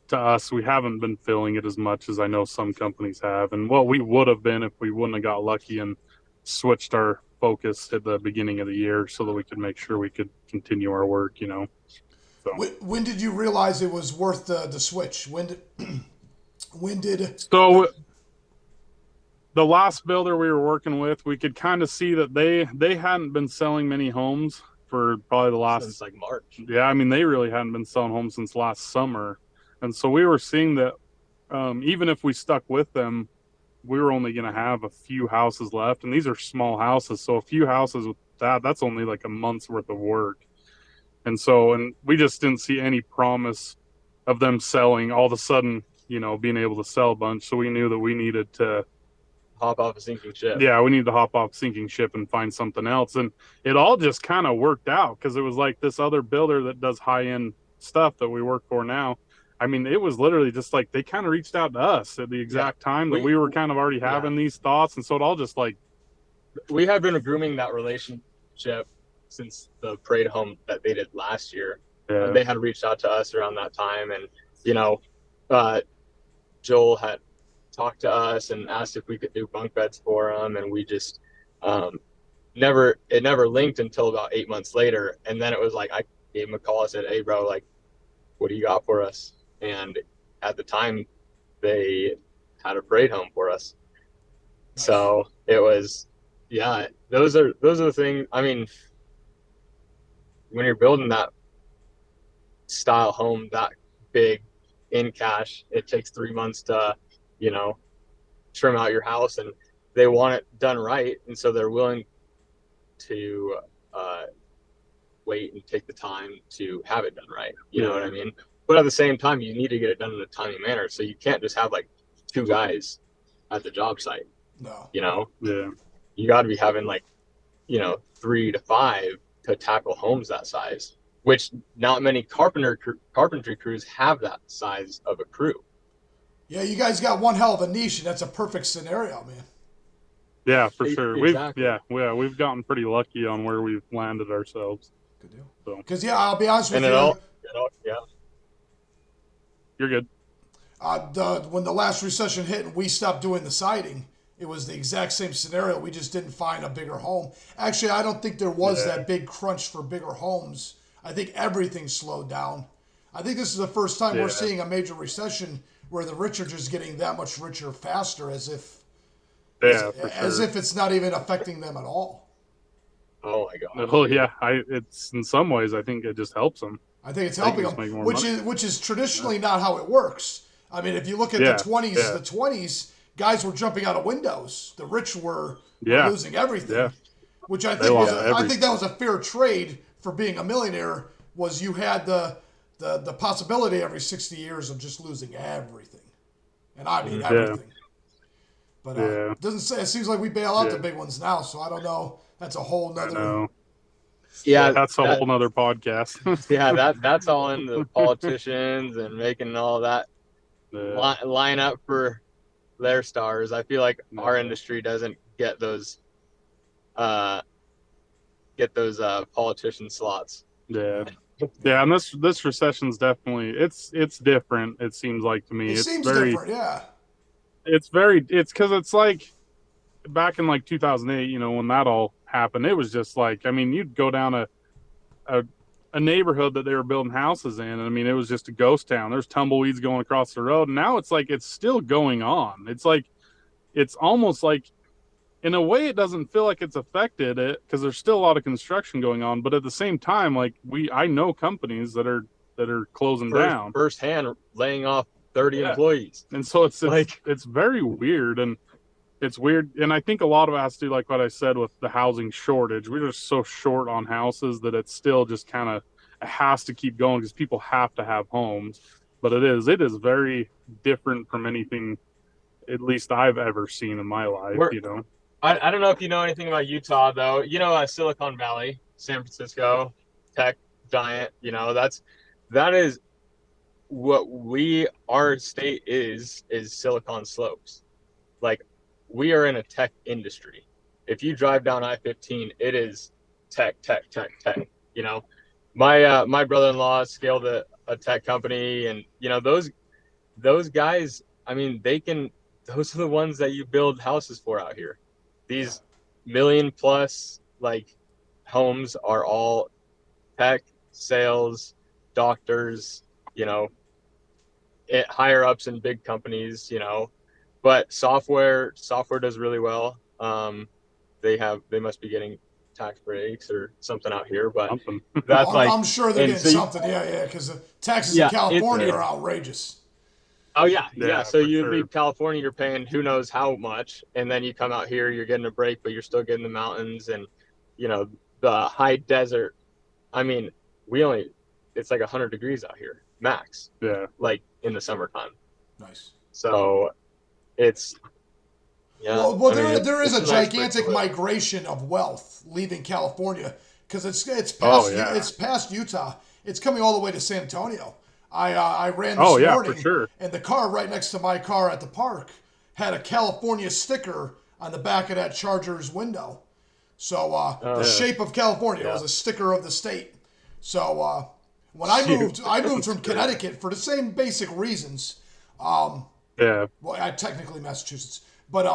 to us, we haven't been feeling it as much as I know some companies have, and what we would have been if we wouldn't have got lucky and switched our focus at the beginning of the year so that we could make sure we could continue our work, So. When did you realize it was worth the switch? When did So the last builder we were working with, we could kind of see that they hadn't been selling many homes for probably the last since like March. Yeah, I mean, they really hadn't been selling homes since last summer, and so we were seeing that even if we stuck with them, we were only going to have a few houses left, and these are small houses, so a few houses with that's only like a month's worth of work. And we just didn't see any promise of them selling all of a sudden, being able to sell a bunch. So we knew that we needed to hop off a sinking ship. Yeah, we needed to hop off a sinking ship and find something else. And it all just kind of worked out because it was like this other builder that does high-end stuff that we work for now. I mean, it was literally just like they kind of reached out to us at the exact time that we were kind of already having these thoughts. And so it all just like... We had been grooming that relationship since the parade home that they did last year. Yeah. They had reached out to us around that time, and Joel had talked to us and asked if we could do bunk beds for him, and we just never linked until about 8 months later. And then it was like I gave him a call. I said, "Hey bro, like, what do you got for us?" And at the time they had a parade home for us. So it was, those are the things. I mean, when you're building that style home that big in cash, it takes 3 months to, trim out your house, and they want it done right. And so they're willing to wait and take the time to have it done right. You know what I mean? But at the same time, you need to get it done in a timely manner. So you can't just have like 2 guys at the job site. No. Yeah. You got to be having like, 3 to 5 to tackle homes that size, which not many carpentry crews have that size of a crew. Yeah, you guys got one hell of a niche, and that's a perfect scenario, man. Yeah, for sure. Exactly. We've gotten pretty lucky on where we've landed ourselves. Good deal. So. Because I'll be honest with And you. You're good. When the last recession hit and we stopped doing the siding, it was the exact same scenario. We just didn't find a bigger home. Actually, I don't think there was that big crunch for bigger homes. I think everything slowed down. I think this is the first time we're seeing a major recession where the rich are just getting that much richer faster, as if it's not even affecting them at all. Oh my God. Oh yeah, it's in some ways I think it just helps them. I think it's helping them, which is traditionally not how it works. I mean, if you look at the 20s, guys were jumping out of windows. The rich were losing everything. Yeah. Which I think that was a fair trade for being a millionaire. Was you had the possibility every 60 years of just losing everything, and I mean everything. But it doesn't say. It seems like we bail out the big ones now. So I don't know. That's a whole nother. Yeah, that's a whole nother podcast. that's all in the politicians and making all that line up for their stars. I feel like our industry doesn't get those politician slots. Yeah, and this recession's definitely it's different. It seems like to me, it seems very different. Yeah, it's because it's like back in like 2008, when that all happened, it was just like, I mean, you'd go down a neighborhood that they were building houses in, and I mean, it was just a ghost town. There's tumbleweeds going across the road, and now it's like it's still going on. It's like it's almost like, in a way, it doesn't feel like it's affected it because there's still a lot of construction going on, but at the same time, like I know companies that are closing down firsthand, laying off 30 employees, and so it's very weird. And it's weird, and I think a lot of it has to do, like what I said, with the housing shortage. We're just so short on houses that it's still just kind of has to keep going because people have to have homes. But it is very different from anything, at least I've ever seen in my life. I don't know if you know anything about Utah, though. Silicon Valley, San Francisco, tech giant. That is our state is Silicon Slopes. Like, we are in a tech industry. If you drive down I-15, it is tech. You know, my brother-in-law scaled a tech company, and you know, those guys, I mean, those are the ones that you build houses for out here. These million plus like homes are all tech, sales, doctors, you know, higher ups in big companies, you know, but software does really well. They must be getting tax breaks or something out here, but that's I'm sure they're getting something. Yeah, because the taxes in California are outrageous. Oh yeah. So you leave California, you're paying who knows how much, and then you come out here, you're getting a break, but you're still getting the mountains and, you know, the high desert. I mean, it's like 100 degrees out here max. Yeah. Like in the summertime. Nice. So it's Well, there is a gigantic migration of wealth leaving California because it's past Utah. It's coming all the way to San Antonio. I ran this morning, for sure. And the car right next to my car at the park had a California sticker on the back of that Charger's window. So the shape of California was a sticker of the state. So when I moved from Connecticut for the same basic reasons. Well, I technically Massachusetts, but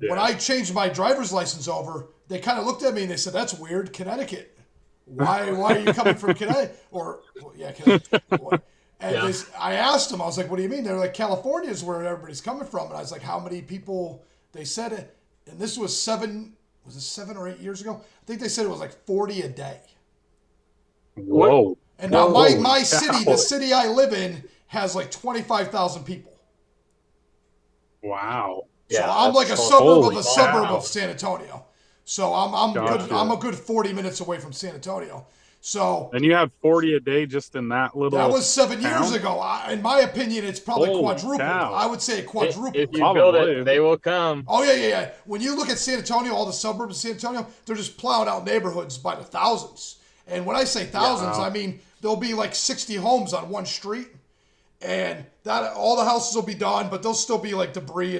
when I changed my driver's license over, they kind of looked at me and they said, "That's weird, Connecticut. Why are you coming from Connecticut?" Connecticut. And I asked them, I was like, "What do you mean?" They're like, "California is where everybody's coming from." And I was like, "How many people?" They said it, and this was 7 or 8 years ago? I think they said it was like 40 a day. Whoa! And now my city, the city I live in, has like 25,000 people. Wow. So I'm like a suburb of San Antonio. So I'm a good 40 minutes away from San Antonio. So and you had 40 a day just in that little. That was 7 years ago. In my opinion, it's probably quadrupled. I would say quadrupled. If you build it, they will come. Oh yeah. When you look at San Antonio, all the suburbs of San Antonio, they're just plowing out neighborhoods by the thousands. And when I say thousands, I mean there'll be like 60 homes on one street. And that all the houses will be done, but there'll still be like debris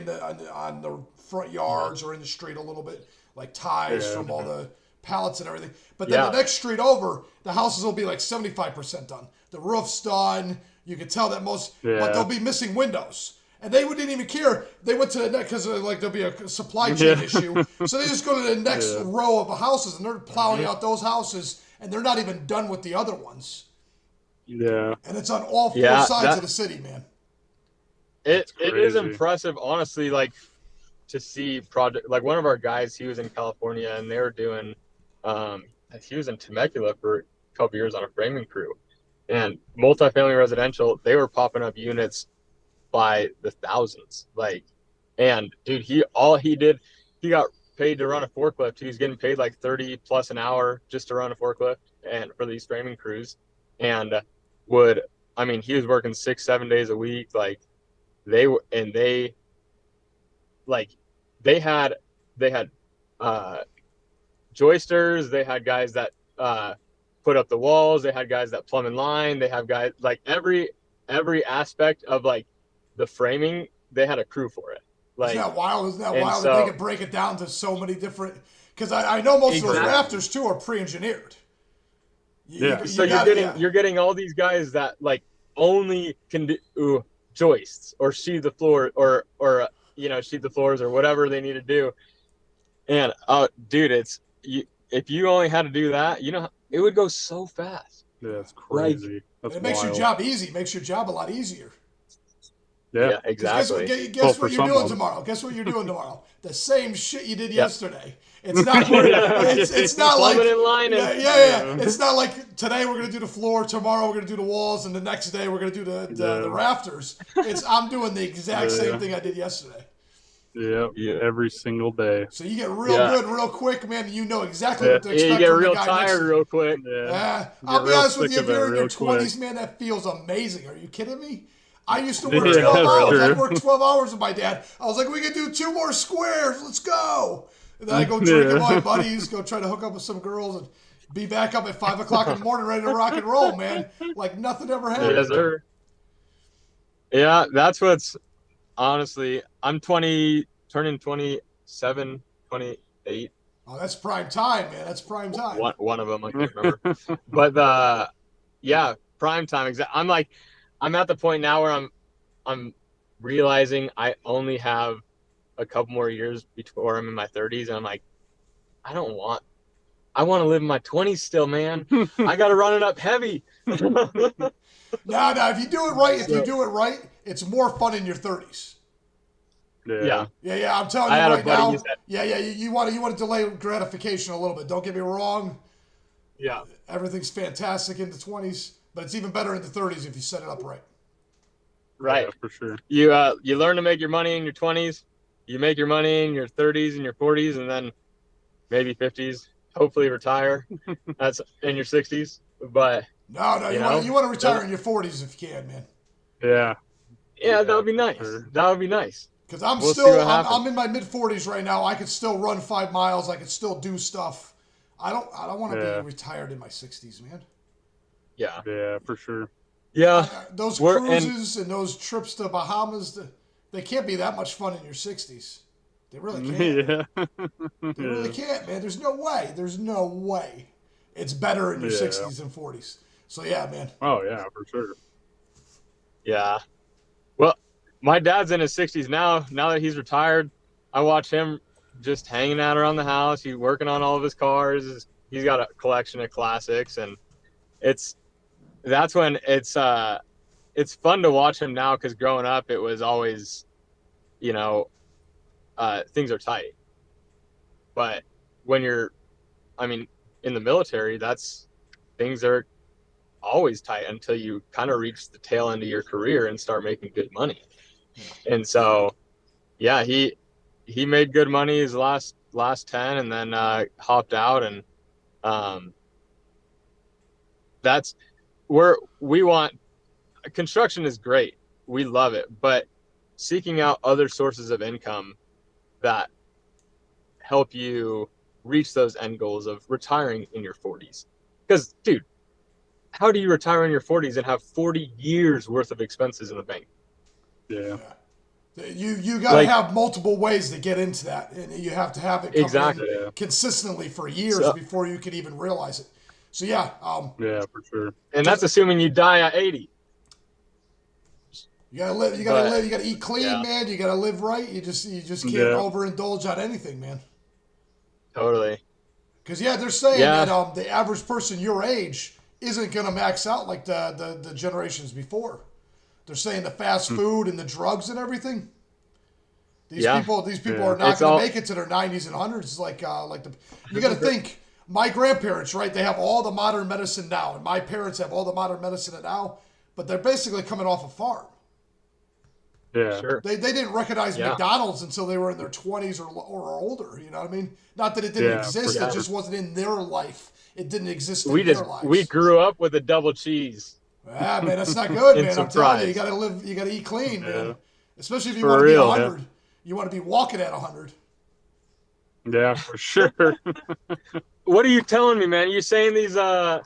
on the front yards or in the street a little bit, like ties from all the pallets and everything. But then the next street over, the houses will be like 75% done. The roof's done. You can tell that but they'll be missing windows. And they didn't even care. They went to the next because like there'll be a supply chain issue. So they just go to the next row of houses and they're plowing out those houses, and they're not even done with the other ones. Yeah. And it's on all four sides of the city, man. It is impressive, honestly, like to see project like one of our guys, he was in California and they were doing he was in Temecula for a couple years on a framing crew. And multifamily residential, they were popping up units by the thousands. Like, and dude, he got paid to run a forklift. He was getting paid like 30 plus an hour just to run a forklift and for these framing crews. And he was working 6-7 days a week. Like they had joisters, they had guys that put up the walls, they had guys that plumb in line, they have guys like every aspect of like the framing, they had a crew for it. Like, isn't that wild that they could break it down to so many different, because I know most of those rafters too are pre-engineered. You're getting all these guys that like only can do joists or sheathe the floor or sheathe the floors or whatever they need to do. And dude, if you only had to do that, it would go so fast. Yeah, it's crazy. It makes your job easy. It makes your job a lot easier. Yeah, exactly. Guess what you're doing tomorrow? Guess what you're doing tomorrow? The same shit you did yesterday. It's not. It's not like. In line It's not like today we're gonna do the floor, tomorrow we're gonna do the walls, and the next day we're gonna do the rafters. I'm doing the exact same thing I did yesterday. Yeah, every single day. So you get real good real quick, man. You know exactly what to expect. You get real tired real quick. I'll be honest with you. If you're in your 20s, man, that feels amazing. Are you kidding me? I used to work 12 hours. I'd work 12 hours with my dad. I was like, we can do 2 more squares. Let's go. And then I go drink with my buddies, go try to hook up with some girls, and be back up at 5 o'clock in the morning ready to rock and roll, man. Like nothing ever happened. Yes, sir. Yeah, that's what's honestly, I'm 20, turning 27, 28. Oh, that's prime time, man. That's prime time. One of them, I can't remember. But yeah, prime time. I'm at the point now where I'm realizing I only have a couple more years before I'm in my 30s, and I'm like, I want to live in my 20s still, man. I got to run it up heavy. No, if you do it right, it's more fun in your 30s. Yeah. Yeah. I'm telling I you had a right buddy now. who said- Yeah. You want to delay gratification a little bit. Don't get me wrong. Yeah. Everything's fantastic in the 20s, but it's even better in the 30s if you set it up right. Right. Yeah, for sure. You learn to make your money in your 20s. You make your money in your 30s and your 40s, and then maybe 50s. Hopefully retire. That's in your 60s. But No, you want to retire in your 40s if you can, man. Yeah, that would be nice. Sure. That would be nice. Because I'm We'll see what still happens. I'm in my mid 40s right now. I could still run 5 miles. I could still do stuff. I don't want to be retired in my 60s, man. Yeah. Yeah, for sure. Yeah. Those cruises and those trips to Bahamas, they can't be that much fun in your 60s. They really can't. Yeah. They really can't, man. There's no way. There's no way. It's better in your 60s and 40s. So yeah, man. Oh yeah, for sure. Yeah. Well, my dad's in his 60s now. Now that he's retired, I watch him just hanging out around the house. He's working on all of his cars. He's got a collection of classics, and that's when it's fun to watch him now, because growing up it was always, things are tight. But when you're, in the military, things are always tight until you kind of reach the tail end of your career and start making good money. And so, yeah, he made good money his last 10, and then hopped out, and that's where we want. Construction is great. We love it, but seeking out other sources of income that help you reach those end goals of retiring in your 40s. Because, dude, how do you retire in your 40s and have 40 years worth of expenses in the bank? Yeah. You got to have multiple ways to get into that, and you have to have it come in consistently for years before you can even realize it. So yeah, yeah, for sure. And that's assuming you die at 80. You gotta live. You gotta live. You gotta eat clean, man. You gotta live right. You just can't overindulge on anything, man. Totally. Because they're saying that the average person your age isn't gonna max out like the generations before. They're saying the fast food and the drugs and everything. These people are not going to make it to their 90s and 100s. You got to think. My grandparents, right? They have all the modern medicine now, and my parents have all the modern medicine now. But they're basically coming off a farm. Yeah, sure. They didn't recognize McDonald's until they were in their 20s or older. You know what I mean? Not that it didn't exist; it just wasn't in their life. It didn't exist in their lives. We grew up with a double cheese. Ah, man, that's not good, man. I'm telling you, you gotta live. You gotta eat clean, man. Especially if you want to be 100. Yeah. You want to be walking at 100. Yeah, for sure. What are you telling me, man? You saying these aren't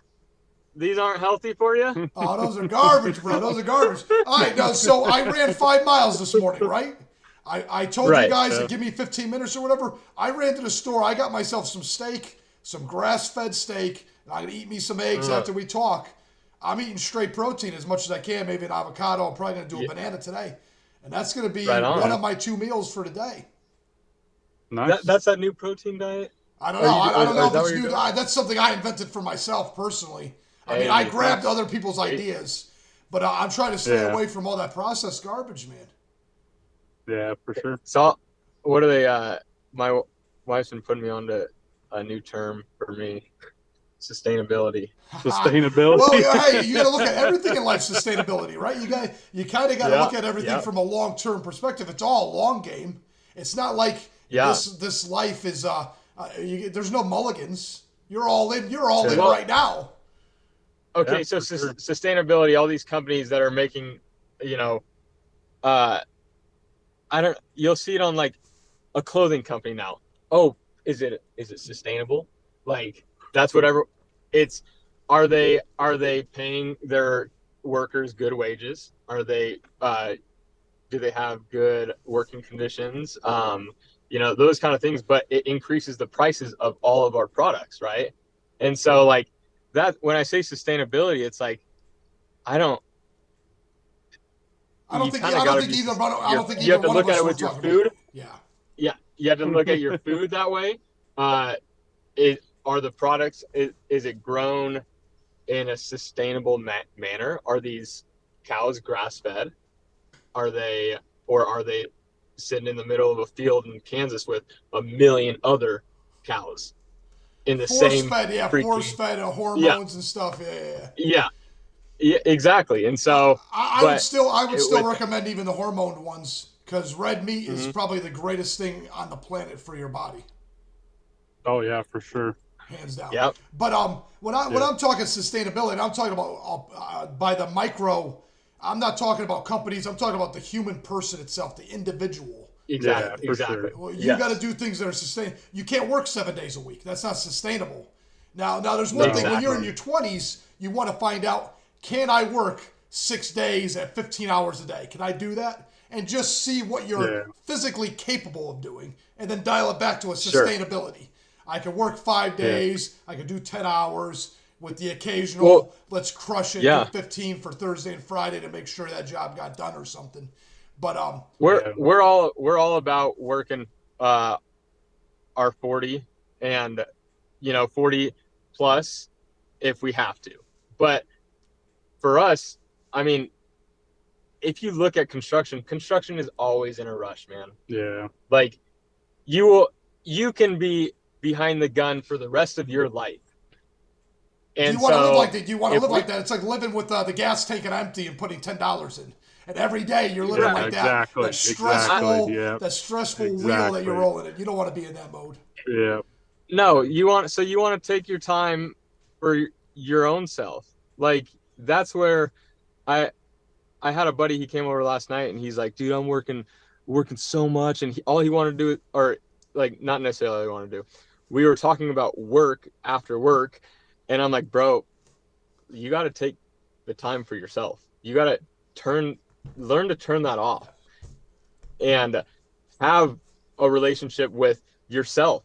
healthy for you? Oh, those are garbage, bro. Those are garbage. All right, no, so I ran 5 miles this morning, right? I told you guys to give me 15 minutes or whatever. I ran to the store. I got myself some steak, some grass-fed steak, and I'm gonna eat me some eggs after we talk. I'm eating straight protein as much as I can, maybe an avocado. I'm probably going to do a banana today. And that's going to be one of my 2 meals for today. Nice. That's that new protein diet? I don't know. I don't know if it's new. That's something I invented for myself personally. I grabbed other people's ideas. But I'm trying to stay away from all that processed garbage, man. Yeah, for sure. So what are they? My wife's been putting me on to a new term for me. Sustainability. Well, hey, you got to look at everything in life. Sustainability, right? You kind of got to look at everything from a long-term perspective. It's all a long game. It's not like this life is. There's no mulligans. You're all in. You're all in right now. Okay, so sustainability. All these companies that are making, you'll see it on like a clothing company now. Oh, is it sustainable? Like that's whatever. Are they paying their workers good wages? Are they do they have good working conditions? Those kind of things, but it increases the prices of all of our products, right? And so like that, when I say sustainability, it's like, I don't think either one of look at us it were with your talking food. about. Yeah. Yeah. You have to look at your food that way. Are the products, is it grown in a sustainable manner? Are these cows grass fed? Are they sitting in the middle of a field in Kansas with a million other cows in the same force fed hormones and stuff. Yeah, exactly. And so I would still recommend even the hormoned ones, because red meat is probably the greatest thing on the planet for your body. Oh yeah, for sure. Hands down. Yep. But when I'm talking sustainability, I'm talking about by the micro. I'm not talking about companies. I'm talking about the human person itself, the individual. Exactly. Yeah, exactly. Sure. Well, you got to do things that are sustainable. You can't work 7 days a week. That's not sustainable. Now there's one thing. When you're in your 20s, you want to find out, can I work 6 days at 15 hours a day? Can I do that? And just see what you're physically capable of doing, and then dial it back to a sustainability. Sure. I can work 5 days. I can do 10 hours with the occasional, let's crush it, do 15 for Thursday and Friday to make sure that job got done or something. But we're all about working our 40 and 40 plus if we have to. But for us, I mean, if you look at construction is always in a rush, man. Yeah. Like you can be behind the gun for the rest of your life. And do you want to live like that? You want to live like that? It's like living with the gas tank empty and putting $10 in. And every day you're living like that. That stressful wheel that you're rolling in. You don't want to be in that mode. Yeah. No, you want to take your time for your own self. Like that's where I had a buddy, he came over last night and he's like, dude, I'm working so much. And all he wanted to do, or like not necessarily all he wanted to do. We were talking about work after work. And I'm like, bro, you got to take the time for yourself. You got to learn to turn that off and have a relationship with yourself,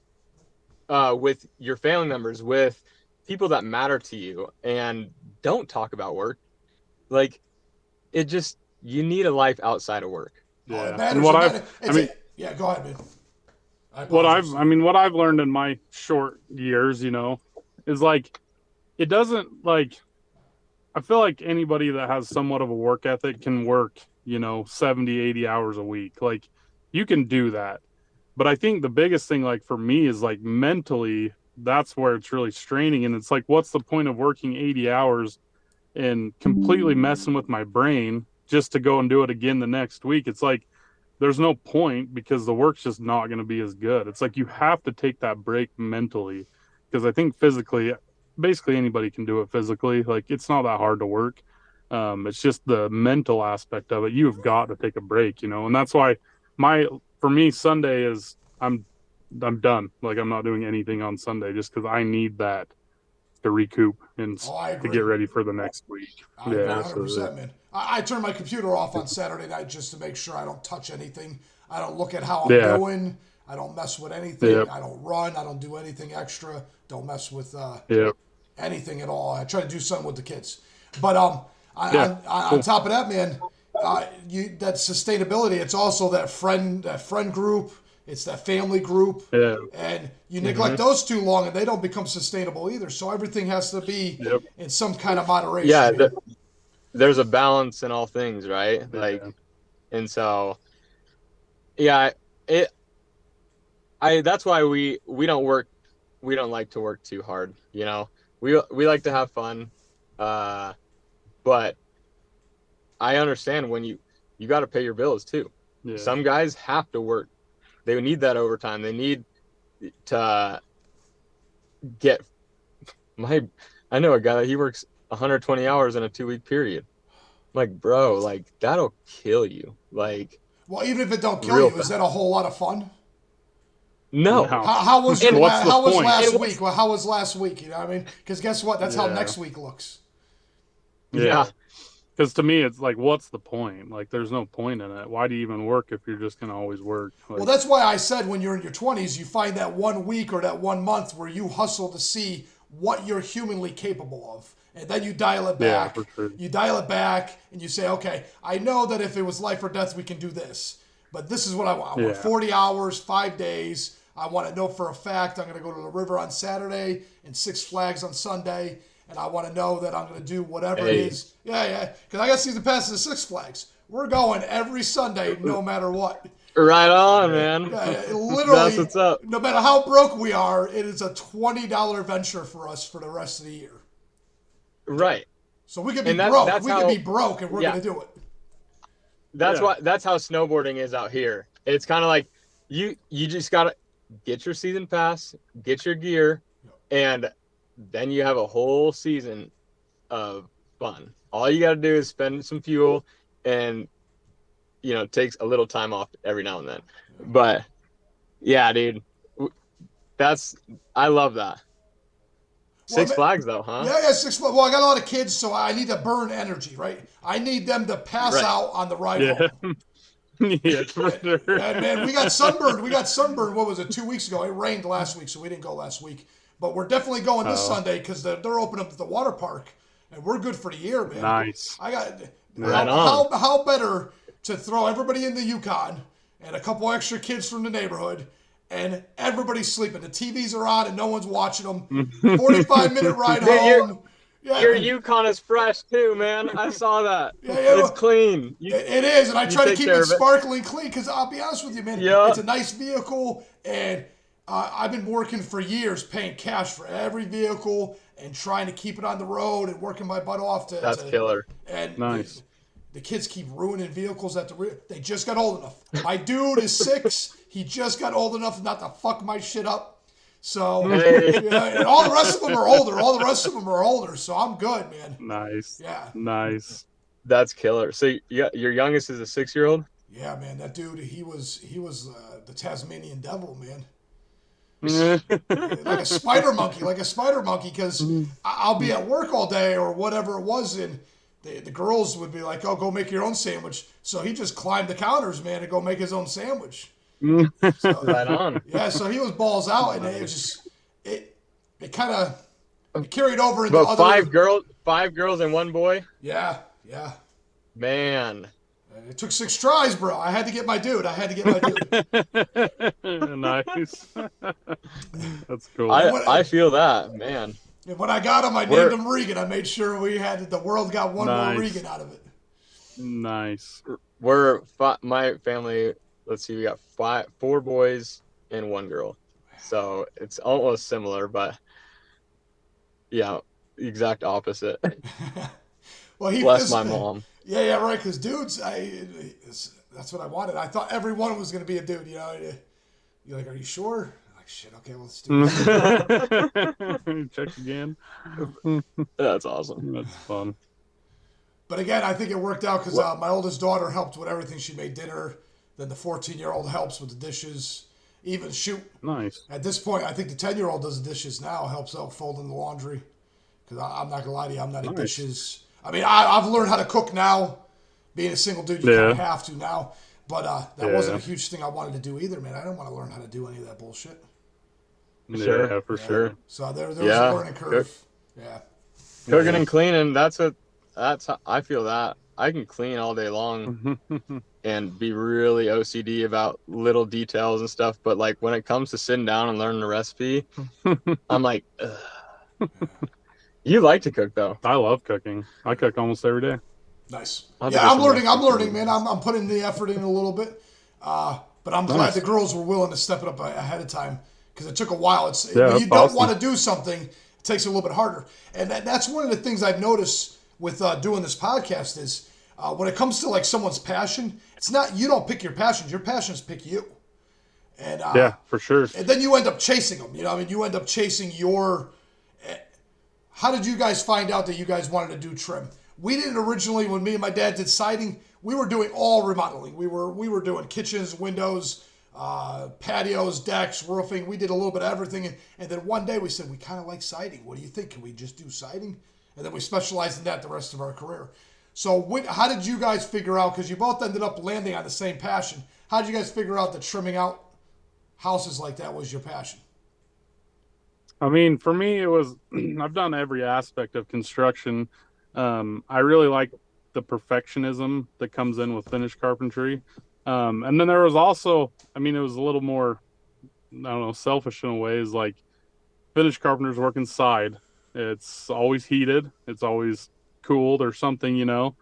with your family members, with people that matter to you, and don't talk about work. Like you need a life outside of work. Yeah. And go ahead, man. What I've learned in my short years, is like, it doesn't like, I feel like anybody that has somewhat of a work ethic can work, 70, 80 hours a week. Like you can do that. But I think the biggest thing, like for me, is like mentally, that's where it's really straining. And it's like, what's the point of working 80 hours and completely messing with my brain just to go and do it again the next week? It's like, there's no point, because the work's just not going to be as good. It's like, you have to take that break mentally, because I think physically, basically anybody can do it physically. Like it's not that hard to work. It's just the mental aspect of it. You've got to take a break, and that's why for me, Sunday is, I'm done. Like I'm not doing anything on Sunday just because I need that to recoup and to get ready for the next week. I agree 100%, man. I turn my computer off on Saturday night just to make sure I don't touch anything. I don't look at how I'm doing. I don't mess with anything. Yep. I don't run. I don't do anything extra. Don't mess with anything at all. I try to do something with the kids. But on top of that, man, that sustainability. It's also that friend group. It's that family group. Yeah. And you neglect those too long, and they don't become sustainable either. So everything has to be in some kind of moderation. Yeah. There's a balance in all things, right? Like, and so, that's why we don't work. We don't like to work too hard. We like to have fun. But I understand when you got to pay your bills too. Yeah. Some guys have to work. They need that overtime. They need to get I know a guy that he works 120 hours in a 2-week period. I'm like, bro, like that'll kill you. Like, well, even if it don't kill you, is that a whole lot of fun? No. How was last week? Well, how was last week? You know what I mean? Because guess what? That's how next week looks. Yeah. Because to me, it's like, what's the point? Like, there's no point in it. Why do you even work if you're just going to always work? Like, Well, that's why I said when you're in your 20s, you find that 1 week or that 1 month where you hustle to see what you're humanly capable of. And then you dial it back. Yeah, for sure. You dial it back and you say, okay, I know that if it was life or death, we can do this. But this is what I want. I want 40 hours, 5 days. I want to know for a fact I'm going to go to the river on Saturday and Six Flags on Sunday. And I want to know that I'm going to do whatever it is. Yeah. Because I got season passes to Six Flags. We're going every Sunday, no matter what. Right on, man. Yeah, literally, That's what's up. No matter how broke we are, it is a $20 venture for us for the rest of the year. Right. So we could be broke. We could be broke, and we're Yeah. going to do it. That's how snowboarding is out here. It's kind of like you just gotta get your season pass, get your gear, and then you have a whole season of fun. All you gotta do is spend some fuel and takes a little time off every now and then. But yeah, dude, I love that. Six Flags though, huh? Yeah, Six Flags. Well, I got a lot of kids, so I need to burn energy, right? I need them to pass out on the ride home. Yeah, for sure. And man, we got sunburned. What was it, 2 weeks ago? It rained last week, so we didn't go last week. But we're definitely going this Sunday because they're opening up the water park, and we're good for the year, man. Nice. I got Right on. how better to throw everybody in the Yukon and a couple extra kids from the neighborhood, and everybody's sleeping. The TVs are on and no one's watching them. 45-minute ride home. Your Yukon is fresh too, man. I saw that. Yeah, it's clean. It is, and I try to keep it of it. sparkling clean because I'll be honest with you, man. Yeah. It's a nice vehicle, and I've been working for years paying cash for every vehicle and trying to keep it on the road and working my butt off to. That's killer. And Nice. The kids keep ruining vehicles at the rear. They just got old enough. My dude is 6. He just got old enough not to fuck my shit up. So, and all the rest of them are older. So I'm good, man. Nice. Yeah. Nice. That's killer. So your youngest is a 6-year-old? Yeah, man. That dude, he was the Tasmanian devil, man. like a spider monkey, because I'll be at work all day or whatever it was, and the girls would be like, "Oh, go make your own sandwich." So he just climbed the counters, man, to go make his own sandwich. So, Right on. yeah, so he was balls out, and it was just it kind of carried over into But other 5 girls and 1 boy. Yeah. Man, It took 6 tries, bro. I had to get my dude. Nice. That's cool. I feel that, man. And when I got him, I named him Regan. I made sure the world got one more Regan out of it. Nice. My family, let's see, we got 4 boys and 1 girl. So it's almost similar, but yeah, exact opposite. Well, Bless my mom. Yeah, right. Because dudes, that's what I wanted. I thought every one was going to be a dude. You're like, are you sure? I'm like, shit. Okay, well, let's do it. Check again. That's awesome. That's fun. But again, I think it worked out because my oldest daughter helped with everything. She made dinner. Then the 14-year-old helps with the dishes. Even shoot. Nice. At this point, I think the 10-year-old does the dishes now. Helps out folding the laundry. Because I'm not gonna lie to you, I'm not in dishes. I mean, I've learned how to cook now. Being a single dude, you kind of have to now. But that wasn't a huge thing I wanted to do either, man. I didn't want to learn how to do any of that bullshit. Yeah, for sure. So there was a learning curve. Yeah. Cooking and cleaning, that's how I feel that. I can clean all day long and be really OCD about little details and stuff. But like when it comes to sitting down and learning the recipe, I'm like, ugh. You like to cook though. I love cooking. I cook almost every day. Nice. Yeah, I'm learning, man. I'm putting the effort in a little bit. But I'm glad the girls were willing to step it up ahead of time because it took a while. When you don't want to do something, it takes a little bit harder. And that's one of the things I've noticed with doing this podcast is when it comes to like someone's passion, it's not, you don't pick your passions. Your passions pick you. And yeah, for sure. And then you end up chasing them. You end up chasing your... How did you guys find out that you guys wanted to do trim? We didn't originally, when me and my dad did siding, we were doing all remodeling. We were doing kitchens, windows, patios, decks, roofing. We did a little bit of everything. And then one day we said, we kind of like siding. What do you think? Can we just do siding? And then we specialized in that the rest of our career. So how did you guys figure out, because you both ended up landing on the same passion, how did you guys figure out that trimming out houses like that was your passion? I mean, for me, it was, I've done every aspect of construction. I really like the perfectionism that comes in with finished carpentry. And then there was also, I mean, it was a little more, I don't know, selfish in a way, is like finished carpenters work inside. It's always heated, it's always cooled or something, you know.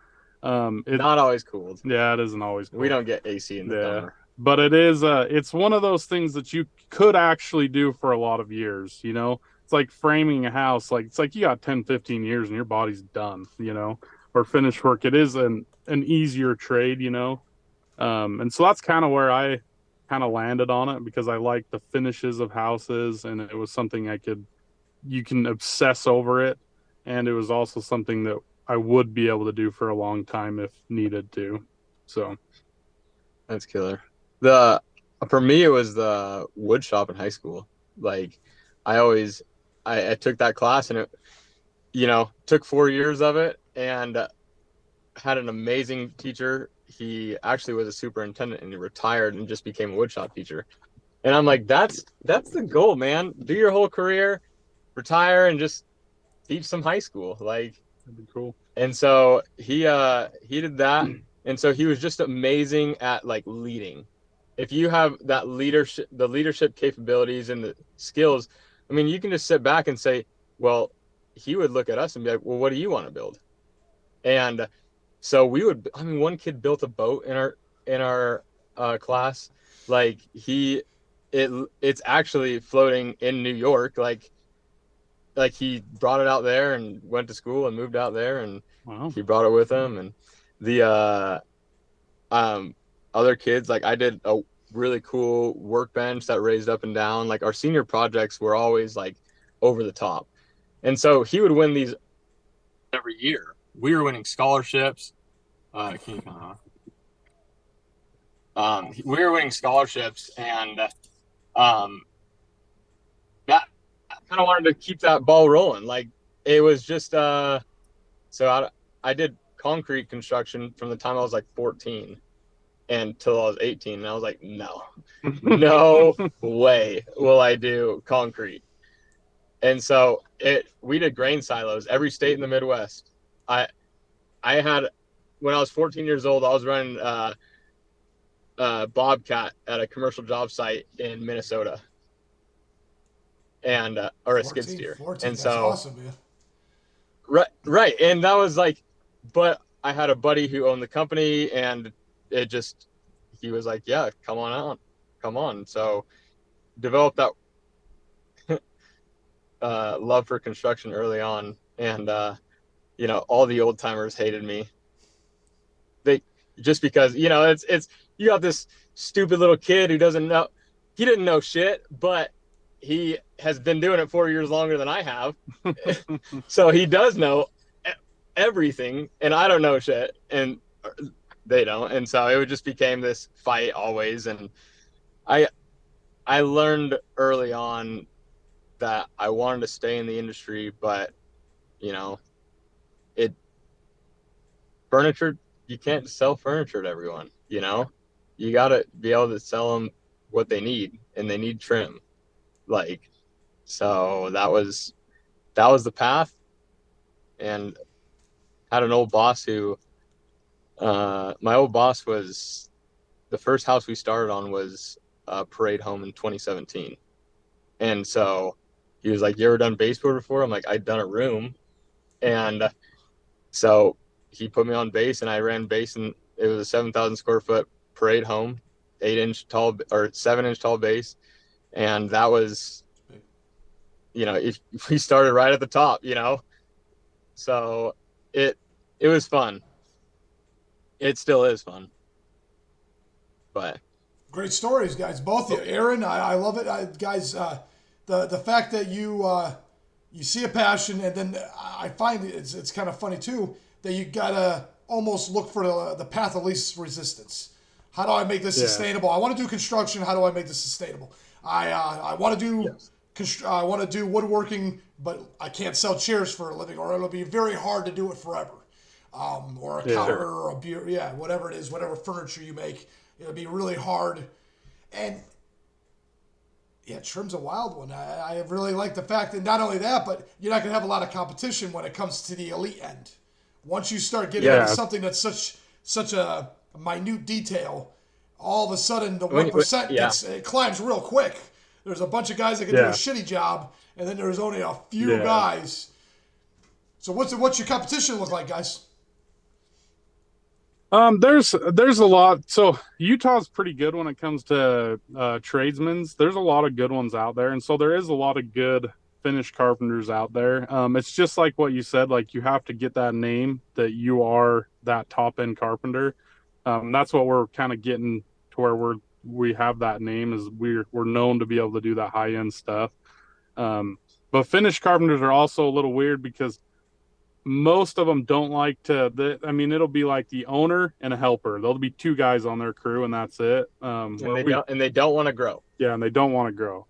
Not always cooled. Yeah, it isn't always cooled. We don't get AC in the summer. But it is, it's one of those things that you could actually do for a lot of years, you know. It's like framing a house. Like, it's like you got 10, 15 years and your body's done, you know. Or finish work, it is an easier trade, you know. And so that's kind of where I kind of landed on it, because I like the finishes of houses, and it was something you can obsess over it. And it was also something that I would be able to do for a long time if needed to. So that's killer. For me, it was the wood shop in high school. Like, I took that class, and it, you know, took 4 years of it, and had an amazing teacher. He actually was a superintendent, and he retired and just became a wood shop teacher. And I'm like, that's the goal, man. Do your whole career, retire, and just teach some high school. Like, that'd be cool. And so he did that. And so he was just amazing at like leading. If you have that leadership capabilities and the skills, I mean, you can just sit back and say, well, he would look at us and be like, well, what do you want to build? And so one kid built a boat in our class. Like, it's actually floating in New York. Like he brought it out there and went to school and moved out there, and wow. He brought it with him. And the other kids, like, I did a really cool workbench that raised up and down. Like, our senior projects were always like over the top. And so he would win these every year. We were winning scholarships. We were winning scholarships, and that I kind of wanted to keep that ball rolling. Like, it was just so I did concrete construction from the time I was like 14 until I was 18, and I was like, no way will I do concrete. And so we did grain silos, every state in the Midwest. I had, when I was 14 years old, I was running Bobcat at a commercial job site in Minnesota, and or a skid steer. 14, and that's so awesome, man. Right. And that was like, but I had a buddy who owned the company, and he was like, yeah, come on. So developed that love for construction early on. And, all the old timers hated me. Just because, you got this stupid little kid who he didn't know shit, but he has been doing it 4 years longer than I have. So he does know everything, and I don't know shit, and they don't. And so it just became this fight always. And I learned early on that I wanted to stay in the industry, but furniture, you can't sell furniture to everyone. You got to be able to sell them what they need, and they need trim. Like, so that was the path. And had an old boss who, my old boss was, the first house we started on was a Parade home in 2017. And so he was like, you ever done baseboard before? I'm like, I'd done a room. And so he put me on base, and I ran base, and it was a 7,000 square foot Parade home, 8-inch tall or 7-inch tall base. And that was, if we started right at the top, so it was fun. It still is fun. But great stories, guys. Both of you. Aaron, I love it. Guys, the fact that you see a passion, and then I find it's kind of funny too that you gotta almost look for the path of least resistance. How do I make this sustainable? I want to do construction. How do I make this sustainable? I want to do I want to do woodworking, but I can't sell chairs for a living, or it'll be very hard to do it forever. or a Yeah. counter or a beer, whatever it is, whatever furniture you make, it'll be really hard. And yeah, trim's a wild one. I really like the fact that not only that, but you're not going to have a lot of competition when it comes to the elite end. Once you start getting into something that's such a minute detail, all of a sudden the 1% it climbs real quick. There's a bunch of guys that can do a shitty job, and then there's only a few guys. So what's your competition look like, guys? There's a lot. So Utah's pretty good when it comes to tradesmen's. There's a lot of good ones out there, and so there is a lot of good finished carpenters out there. It's just like what you said, like you have to get that name that you are that top end carpenter. That's what we're kind of getting to where we have that name, is we're known to be able to do that high end stuff. But finished carpenters are also a little weird because most of them don't like to. It'll be like the owner and a helper. There'll be two guys on their crew, and that's it. And they don't want to grow. Yeah, and they don't want to grow,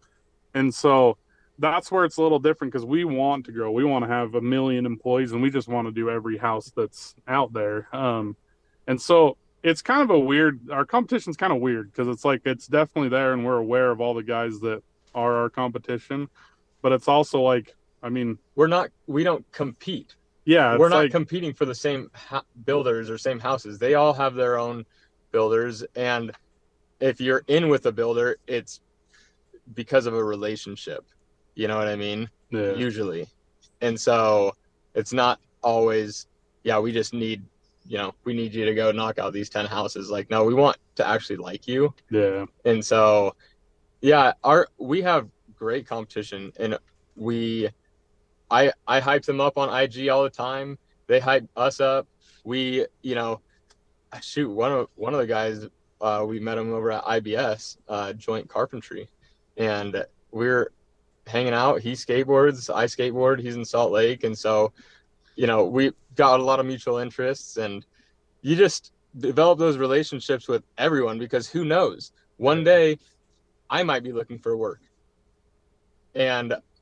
and so that's where it's a little different because we want to grow. We want to have 1 million employees, and we just want to do every house that's out there. And so it's kind of our competition's kind of weird because it's like it's definitely there, and we're aware of all the guys that are our competition, but it's also like, we don't compete. Yeah, we're not competing for the same builders or same houses. They all have their own builders, and if you're in with a builder, it's because of a relationship. You know what I mean? Yeah. Usually. And so it's not always, we just need, we need you to go knock out these 10 houses. Like, no, we want to actually like you. Yeah. And so, we have great competition, and I hype them up on IG all the time. They hype us up. We, one of the guys, we met him over at IBS, Joint Carpentry, and we're hanging out. He skateboards, I skateboard. He's in Salt Lake, and so, we got a lot of mutual interests, and you just develop those relationships with everyone because who knows? One day, I might be looking for work,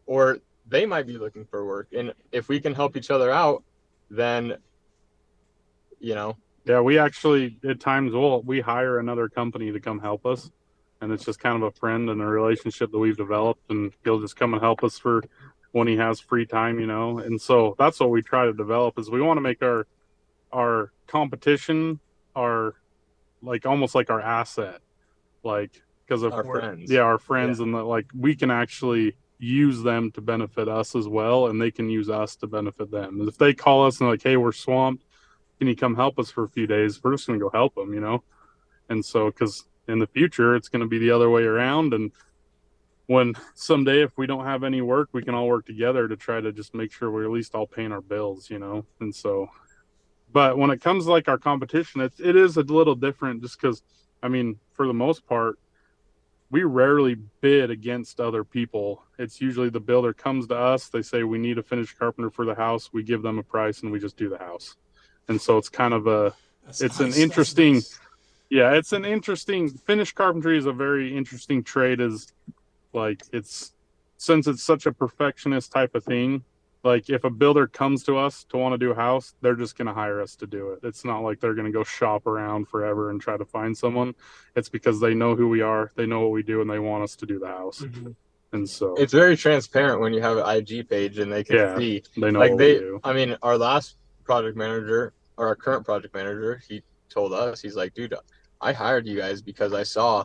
or they might be looking for work, and if we can help each other out, then we actually at times we hire another company to come help us, and it's just kind of a friend and a relationship that we've developed, and he'll just come and help us for when he has free time, and so that's what we try to develop, is we want to make our competition almost like our asset, like because of our friends. Our friends, and like we can actually use them to benefit us as well, and they can use us to benefit them. If they call us and like, hey, we're swamped, can you come help us for a few days? We're just gonna go help them, and so because in the future it's going to be the other way around, and when someday if we don't have any work, we can all work together to try to just make sure we're at least all paying our bills, and so. But when it comes to like our competition, it is a little different just because for the most part we rarely bid against other people. It's usually the builder comes to us, they say we need a finished carpenter for the house, we give them a price, and we just do the house. And so it's kind of it's an interesting finished carpentry is a very interesting trade, is like since it's such a perfectionist type of thing. Like if a builder comes to us to want to do a house, they're just going to hire us to do it. It's not like they're going to go shop around forever and try to find someone. It's because they know who we are, they know what we do, and they want us to do the house. Mm-hmm. And so it's very transparent when you have an IG page and they can see. They know what we do. Our last project manager, or our current project manager, he told us, he's like, dude, I hired you guys because I saw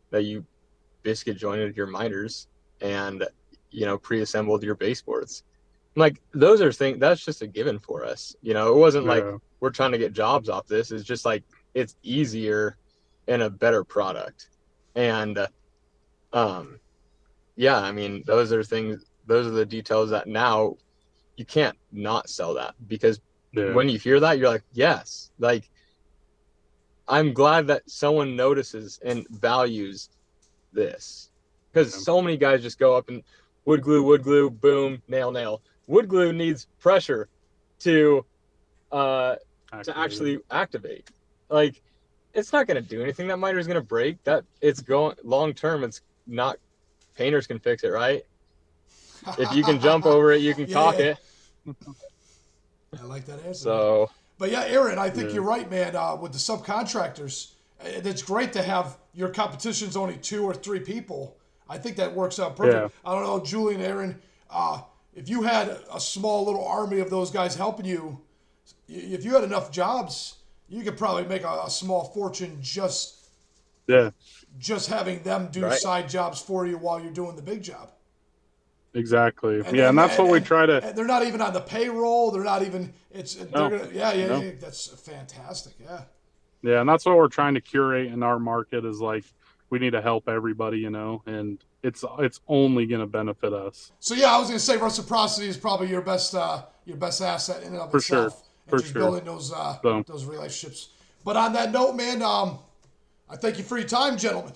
that you biscuit jointed your miters and, pre-assembled your baseboards. Like those are things that's just a given for us. It wasn't like we're trying to get jobs off this. It's just like it's easier and a better product. And those are the details that now you can't not sell that, because when you hear that, you're like, yes, like I'm glad that someone notices and values this, because so many guys just go up and wood glue, boom, nail. Wood glue needs pressure to actually activate. Like, it's not going to do anything. That miter is going to break. That it's going long term. It's not. Painters can fix it, right? If you can jump over it, you can caulk it. I like that answer. So But yeah, Aaron, I think you're right, man. With the subcontractors, it's great to have your competition's only 2 or 3 people. I think that works out perfect. I don't know, Julian, Aaron, if you had a small little army of those guys helping you, if you had enough jobs, you could probably make a small fortune just having them do side jobs for you while you're doing the big job. Exactly. And that's what we try to. And they're not even on the payroll. They're not even. They're gonna. Yeah. That's fantastic. Yeah. Yeah, and that's what we're trying to curate in our market is like we need to help everybody, and it's only going to benefit us. So yeah, I was going to say reciprocity is probably your best asset in and of itself. For just sure. Building those relationships. But on that note, man, I thank you for your time, gentlemen.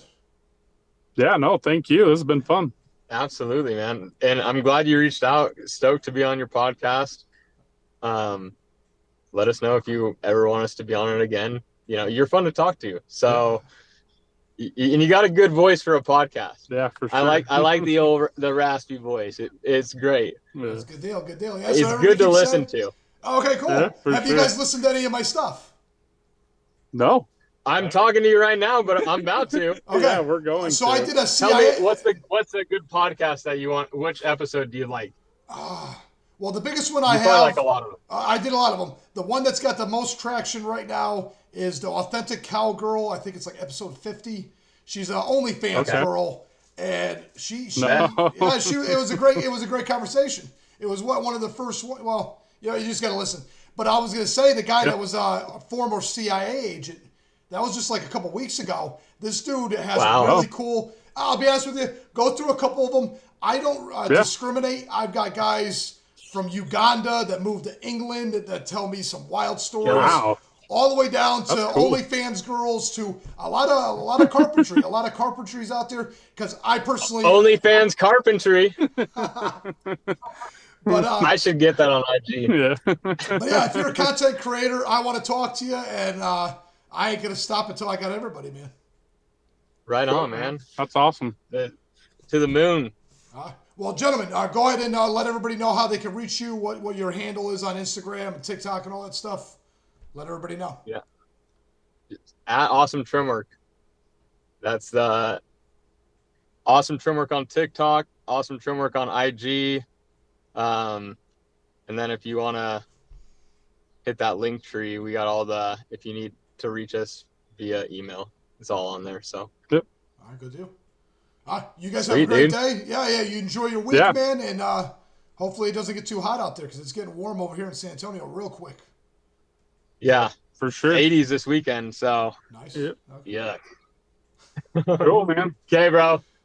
Yeah, no, thank you. This has been fun. Absolutely, man. And I'm glad you reached out. Stoked to be on your podcast. Let us know if you ever want us to be on it again. You're fun to talk to. So, and you got a good voice for a podcast. Yeah, for sure. I like the raspy voice. It's great. That's a good deal. Good deal. Yeah, it's good to listen to. Okay, cool. Yeah, Have you guys listened to any of my stuff? No. I'm talking to you right now, but I'm about to. Okay. Yeah, we're going. So I did a CIA. Tell me what's a good podcast that you want? Which episode do you like? Well, the biggest one I have. Like a lot of them. I did a lot of them. The one that's got the most traction right now is the Authentic Cowgirl. I think it's like episode 50. She's an OnlyFans girl, and it was a great conversation. It was one of the first. Well, you just got to listen. But I was going to say the guy that was a former CIA agent. That was just like a couple weeks ago. This dude has a really cool. I'll be honest with you. Go through a couple of them. I don't discriminate. I've got guys from Uganda that moved to England that tell me some wild stories. Wow. All the way down to OnlyFans girls to a lot of carpentry. A lot of carpentry's out there because I personally OnlyFans carpentry. But I should get that on IG. Yeah. But yeah, if you're a content creator, I want to talk to you, and I ain't gonna stop until I got everybody, man. Right on, man. That's awesome. To the moon. Well, gentlemen, go ahead and let everybody know how they can reach you, what your handle is on Instagram and TikTok and all that stuff. Let everybody know. Yeah. It's at Awesome Trim Work. That's the Awesome Trim Work on TikTok, Awesome Trim Work on IG. And then if you want to hit that link tree, we got if you need to reach us via email, it's all on there. So, All right, good deal. You guys have a great day. Yeah. You enjoy your week, man. And hopefully it doesn't get too hot out there because it's getting warm over here in San Antonio real quick. Yeah, for sure. 80s this weekend. So, nice. Yeah. Cool, man. Okay, bro.